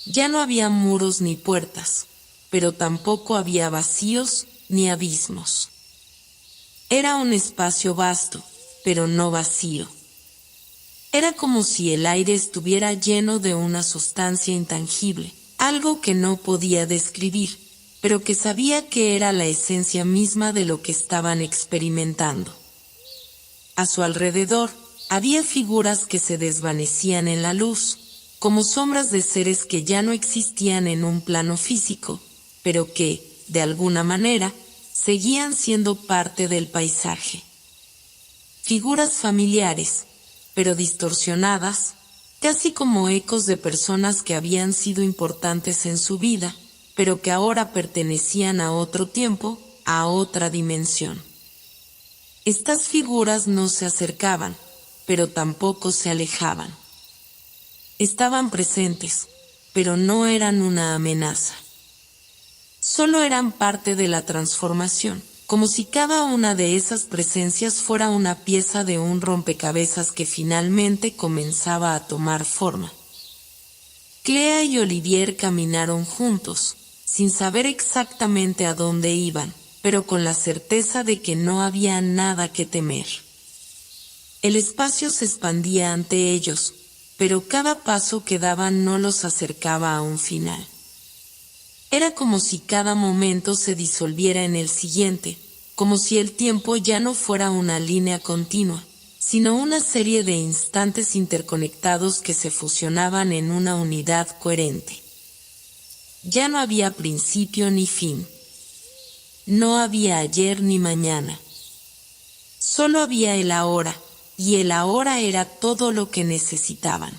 Ya no había muros ni puertas, pero tampoco había vacíos ni abismos. Era un espacio vasto, pero no vacío. Era como si el aire estuviera lleno de una sustancia intangible, algo que no podía describir, pero que sabía que era la esencia misma de lo que estaban experimentando. A su alrededor, había figuras que se desvanecían en la luz, como sombras de seres que ya no existían en un plano físico, pero que, de alguna manera, seguían siendo parte del paisaje. Figuras familiares, pero distorsionadas, casi como ecos de personas que habían sido importantes en su vida, pero que ahora pertenecían a otro tiempo, a otra dimensión. Estas figuras no se acercaban, pero tampoco se alejaban. Estaban presentes, pero no eran una amenaza. Solo eran parte de la transformación, como si cada una de esas presencias fuera una pieza de un rompecabezas que finalmente comenzaba a tomar forma. Clea y Olivier caminaron juntos, sin saber exactamente a dónde iban, pero con la certeza de que no había nada que temer. El espacio se expandía ante ellos, pero cada paso que daban no los acercaba a un final. Era como si cada momento se disolviera en el siguiente, como si el tiempo ya no fuera una línea continua, sino una serie de instantes interconectados que se fusionaban en una unidad coherente. Ya no había principio ni fin. No había ayer ni mañana. Solo había el ahora, y el ahora era todo lo que necesitaban.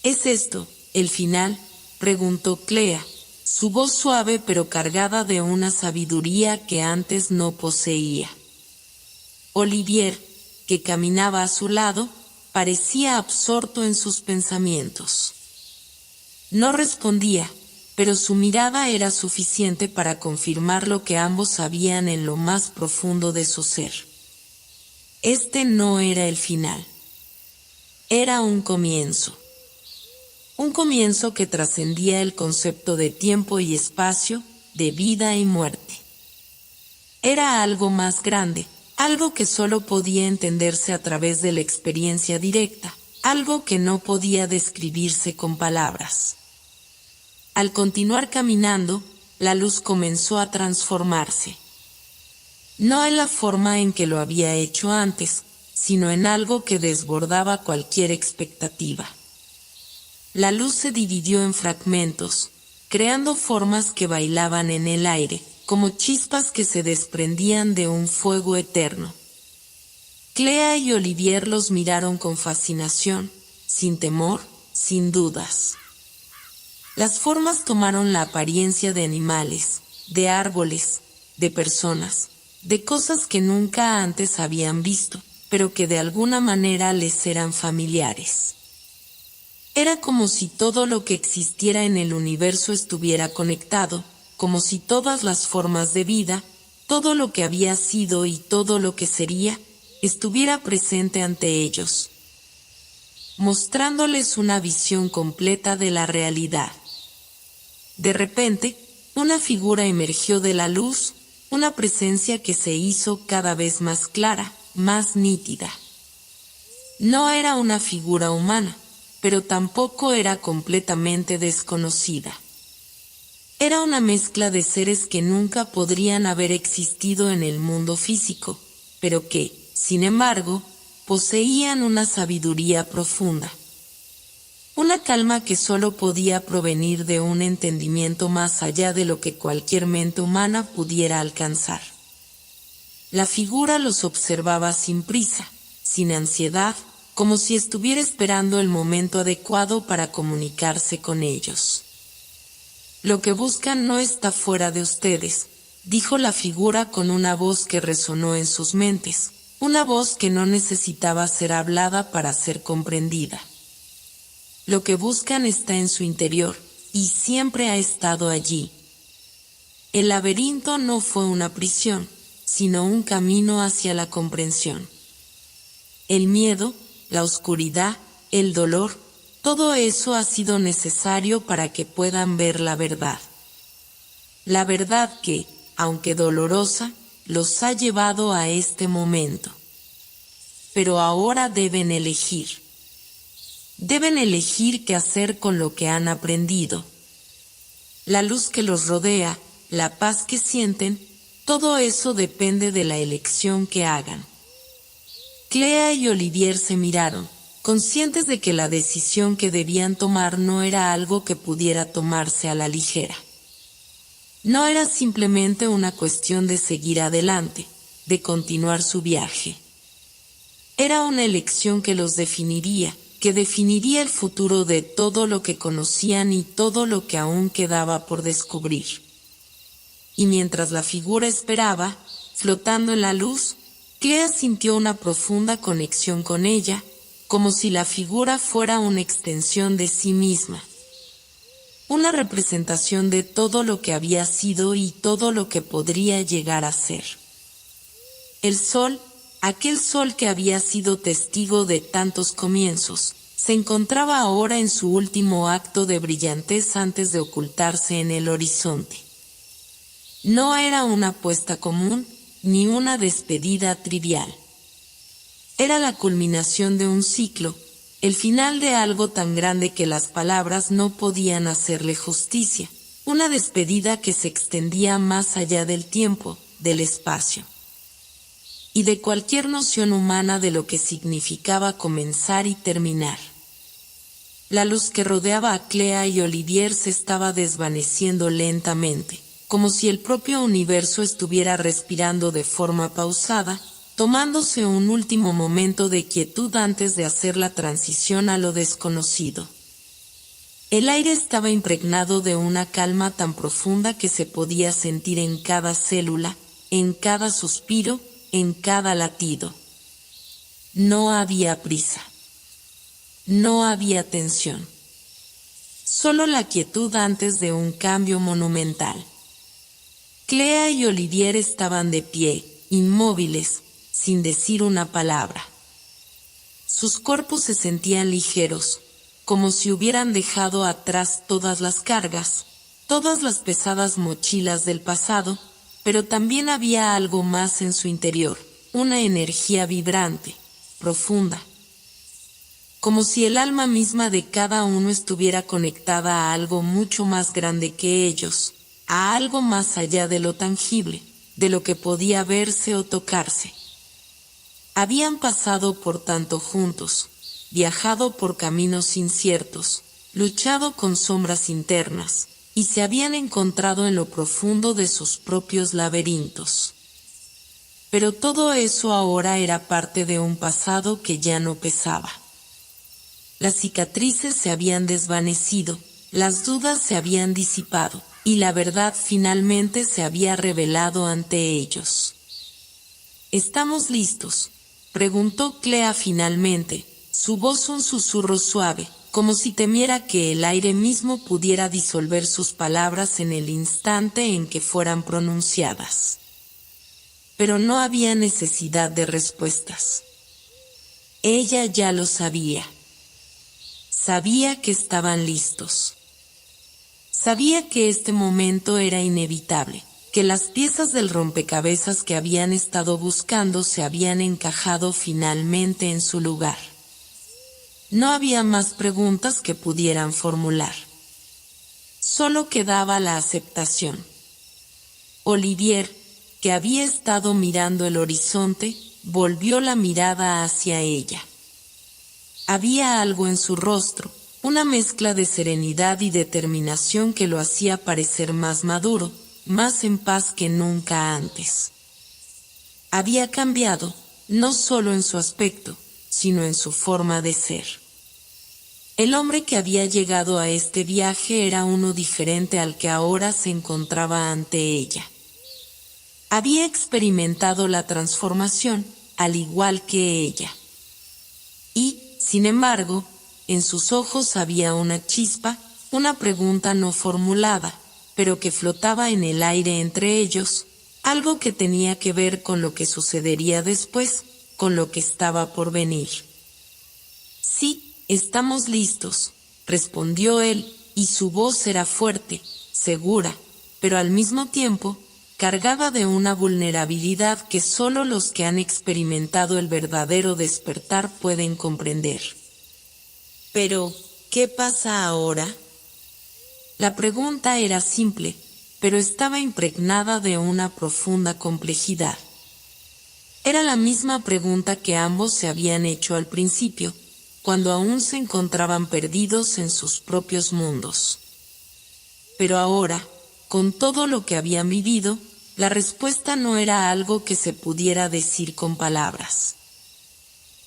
¿Es esto, el final?, preguntó Clea, su voz suave pero cargada de una sabiduría que antes no poseía. Olivier, que caminaba a su lado, parecía absorto en sus pensamientos. No respondía, pero su mirada era suficiente para confirmar lo que ambos sabían en lo más profundo de su ser. Este no era el final. Era un comienzo. Un comienzo que trascendía el concepto de tiempo y espacio, de vida y muerte. Era algo más grande, algo que solo podía entenderse a través de la experiencia directa, algo que no podía describirse con palabras. Al continuar caminando, la luz comenzó a transformarse. No en la forma en que lo había hecho antes, sino en algo que desbordaba cualquier expectativa. La luz se dividió en fragmentos, creando formas que bailaban en el aire, como chispas que se desprendían de un fuego eterno. Clea y Olivier los miraron con fascinación, sin temor, sin dudas. Las formas tomaron la apariencia de animales, de árboles, de personas, de cosas que nunca antes habían visto, pero que de alguna manera les eran familiares. Era como si todo lo que existiera en el universo estuviera conectado, como si todas las formas de vida, todo lo que había sido y todo lo que sería, estuviera presente ante ellos, mostrándoles una visión completa de la realidad. De repente, una figura emergió de la luz, una presencia que se hizo cada vez más clara, más nítida. No era una figura humana, pero tampoco era completamente desconocida. Era una mezcla de seres que nunca podrían haber existido en el mundo físico, pero que, sin embargo, poseían una sabiduría profunda. Una calma que solo podía provenir de un entendimiento más allá de lo que cualquier mente humana pudiera alcanzar. La figura los observaba sin prisa, sin ansiedad, como si estuviera esperando el momento adecuado para comunicarse con ellos. Lo que buscan no está fuera de ustedes, dijo la figura con una voz que resonó en sus mentes, una voz que no necesitaba ser hablada para ser comprendida. Lo que buscan está en su interior, y siempre ha estado allí. El laberinto no fue una prisión, sino un camino hacia la comprensión. El miedo, la oscuridad, el dolor, todo eso ha sido necesario para que puedan ver la verdad. La verdad que, aunque dolorosa, los ha llevado a este momento. Pero ahora deben elegir. Deben elegir qué hacer con lo que han aprendido. La luz que los rodea, la paz que sienten, todo eso depende de la elección que hagan. Clea y Olivier se miraron, conscientes de que la decisión que debían tomar no era algo que pudiera tomarse a la ligera. No era simplemente una cuestión de seguir adelante, de continuar su viaje. Era una elección que los definiría, que definiría el futuro de todo lo que conocían y todo lo que aún quedaba por descubrir. Y mientras la figura esperaba, flotando en la luz, Clea sintió una profunda conexión con ella, como si la figura fuera una extensión de sí misma. Una representación de todo lo que había sido y todo lo que podría llegar a ser. El sol, aquel sol que había sido testigo de tantos comienzos, se encontraba ahora en su último acto de brillantez antes de ocultarse en el horizonte. No era una apuesta común, ni una despedida trivial. Era la culminación de un ciclo, el final de algo tan grande que las palabras no podían hacerle justicia, una despedida que se extendía más allá del tiempo, del espacio y de cualquier noción humana de lo que significaba comenzar y terminar. La luz que rodeaba a Clea y Olivier se estaba desvaneciendo lentamente, como si el propio universo estuviera respirando de forma pausada, tomándose un último momento de quietud antes de hacer la transición a lo desconocido. El aire estaba impregnado de una calma tan profunda que se podía sentir en cada célula, en cada suspiro, en cada latido. No había prisa. No había tensión. Solo la quietud antes de un cambio monumental. Clea y Olivier estaban de pie, inmóviles, sin decir una palabra. Sus cuerpos se sentían ligeros, como si hubieran dejado atrás todas las cargas, todas las pesadas mochilas del pasado, pero también había algo más en su interior, una energía vibrante, profunda. Como si el alma misma de cada uno estuviera conectada a algo mucho más grande que ellos, a algo más allá de lo tangible, de lo que podía verse o tocarse. Habían pasado por tanto juntos, viajado por caminos inciertos, luchado con sombras internas, y se habían encontrado en lo profundo de sus propios laberintos. Pero todo eso ahora era parte de un pasado que ya no pesaba. Las cicatrices se habían desvanecido, las dudas se habían disipado, y la verdad finalmente se había revelado ante ellos. ¿Estamos listos?, preguntó Clea finalmente, su voz un susurro suave, como si temiera que el aire mismo pudiera disolver sus palabras en el instante en que fueran pronunciadas. Pero no había necesidad de respuestas. Ella ya lo sabía. Sabía que estaban listos. Sabía que este momento era inevitable, que las piezas del rompecabezas que habían estado buscando se habían encajado finalmente en su lugar. No había más preguntas que pudieran formular. Solo quedaba la aceptación. Olivier, que había estado mirando el horizonte, volvió la mirada hacia ella. Había algo en su rostro, una mezcla de serenidad y determinación que lo hacía parecer más maduro, más en paz que nunca antes. Había cambiado, no solo en su aspecto, sino en su forma de ser. El hombre que había llegado a este viaje era uno diferente al que ahora se encontraba ante ella. Había experimentado la transformación, al igual que ella. Y, sin embargo, en sus ojos había una chispa, una pregunta no formulada, pero que flotaba en el aire entre ellos, algo que tenía que ver con lo que sucedería después, con lo que estaba por venir. Sí, estamos listos, respondió él, y su voz era fuerte, segura, pero al mismo tiempo, cargada de una vulnerabilidad que solo los que han experimentado el verdadero despertar pueden comprender. Pero, ¿qué pasa ahora? La pregunta era simple, pero estaba impregnada de una profunda complejidad. Era la misma pregunta que ambos se habían hecho al principio, cuando aún se encontraban perdidos en sus propios mundos. Pero ahora, con todo lo que habían vivido, la respuesta no era algo que se pudiera decir con palabras.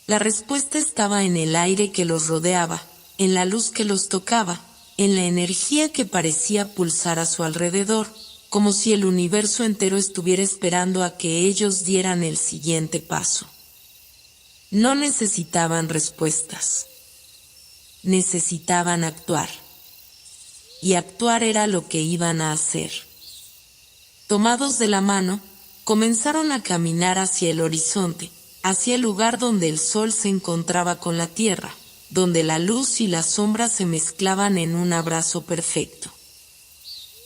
La respuesta estaba en el aire que los rodeaba, en la luz que los tocaba, en la energía que parecía pulsar a su alrededor, como si el universo entero estuviera esperando a que ellos dieran el siguiente paso. No necesitaban respuestas. Necesitaban actuar. Y actuar era lo que iban a hacer. Tomados de la mano, comenzaron a caminar hacia el horizonte, hacia el lugar donde el sol se encontraba con la tierra, donde la luz y la sombra se mezclaban en un abrazo perfecto.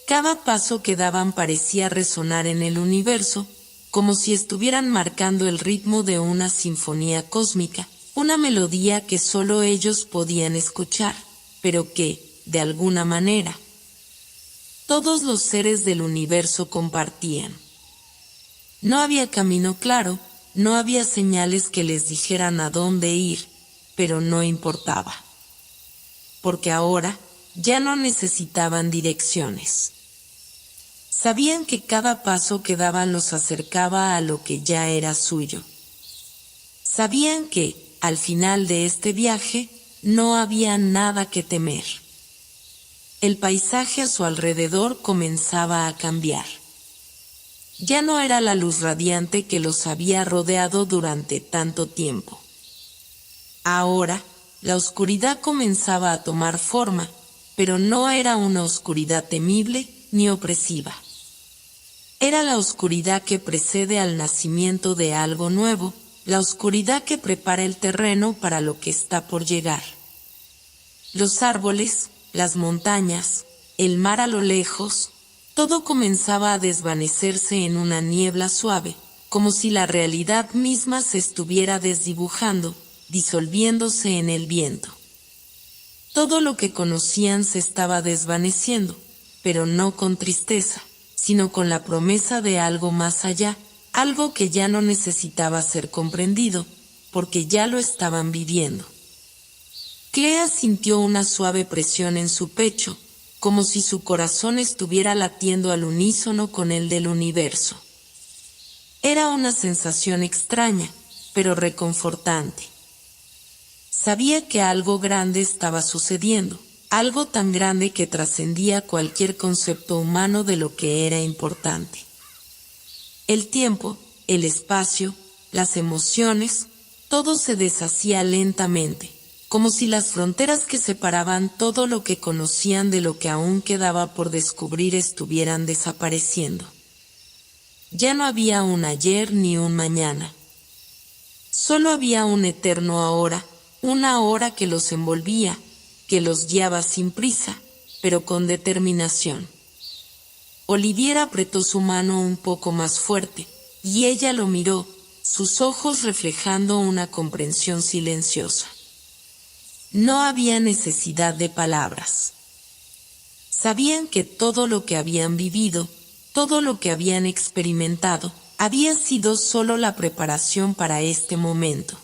Cada paso que daban parecía resonar en el universo, como si estuvieran marcando el ritmo de una sinfonía cósmica, una melodía que solo ellos podían escuchar, pero que, de alguna manera, todos los seres del universo compartían. No había camino claro, no había señales que les dijeran a dónde ir, pero no importaba. Porque ahora ya no necesitaban direcciones. Sabían que cada paso que daban los acercaba a lo que ya era suyo. Sabían que, al final de este viaje, no había nada que temer. El paisaje a su alrededor comenzaba a cambiar. Ya no era la luz radiante que los había rodeado durante tanto tiempo. Ahora, la oscuridad comenzaba a tomar forma, pero no era una oscuridad temible ni opresiva. Era la oscuridad que precede al nacimiento de algo nuevo, la oscuridad que prepara el terreno para lo que está por llegar. Los árboles, las montañas, el mar a lo lejos, todo comenzaba a desvanecerse en una niebla suave, como si la realidad misma se estuviera desdibujando, disolviéndose en el viento. Todo lo que conocían se estaba desvaneciendo, pero no con tristeza, sino con la promesa de algo más allá, algo que ya no necesitaba ser comprendido, porque ya lo estaban viviendo. Clea sintió una suave presión en su pecho, como si su corazón estuviera latiendo al unísono con el del universo. Era una sensación extraña, pero reconfortante. Sabía que algo grande estaba sucediendo, algo tan grande que trascendía cualquier concepto humano de lo que era importante. El tiempo, el espacio, las emociones, todo se deshacía lentamente, como si las fronteras que separaban todo lo que conocían de lo que aún quedaba por descubrir estuvieran desapareciendo. Ya no había un ayer ni un mañana. Solo había un eterno ahora, una hora que los envolvía, que los guiaba sin prisa, pero con determinación. Olivier apretó su mano un poco más fuerte, y ella lo miró, sus ojos reflejando una comprensión silenciosa. No había necesidad de palabras. Sabían que todo lo que habían vivido, todo lo que habían experimentado, había sido solo la preparación para este momento.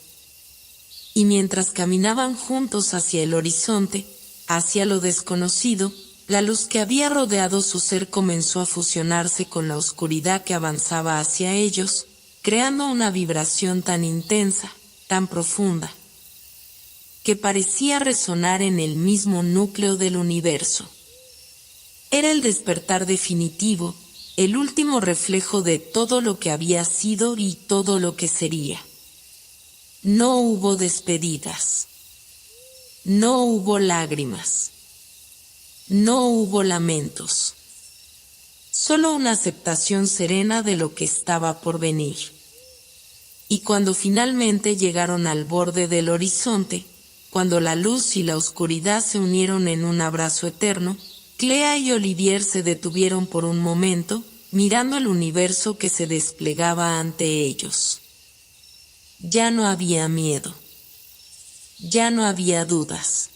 Y mientras caminaban juntos hacia el horizonte, Hacia lo desconocido, la luz que había rodeado su ser comenzó a fusionarse con la oscuridad que avanzaba hacia ellos, creando una vibración tan intensa, tan profunda, que parecía resonar en el mismo núcleo del universo. Era el despertar definitivo, el último reflejo de todo lo que había sido y todo lo que sería. No hubo despedidas. No hubo lágrimas. No hubo lamentos. Solo una aceptación serena de lo que estaba por venir. Y cuando finalmente llegaron al borde del horizonte, cuando la luz y la oscuridad se unieron en un abrazo eterno, Clea y Olivier se detuvieron por un momento, mirando el universo que se desplegaba ante ellos. Ya no había miedo. Ya no había dudas.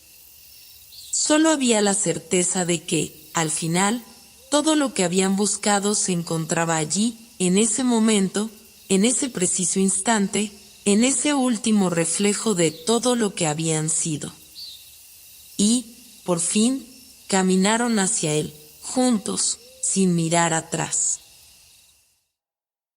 Solo había la certeza de que, al final, todo lo que habían buscado se encontraba allí, en ese momento, en ese preciso instante, en ese último reflejo de todo lo que habían sido. Y, por fin, caminaron hacia él, juntos, sin mirar atrás.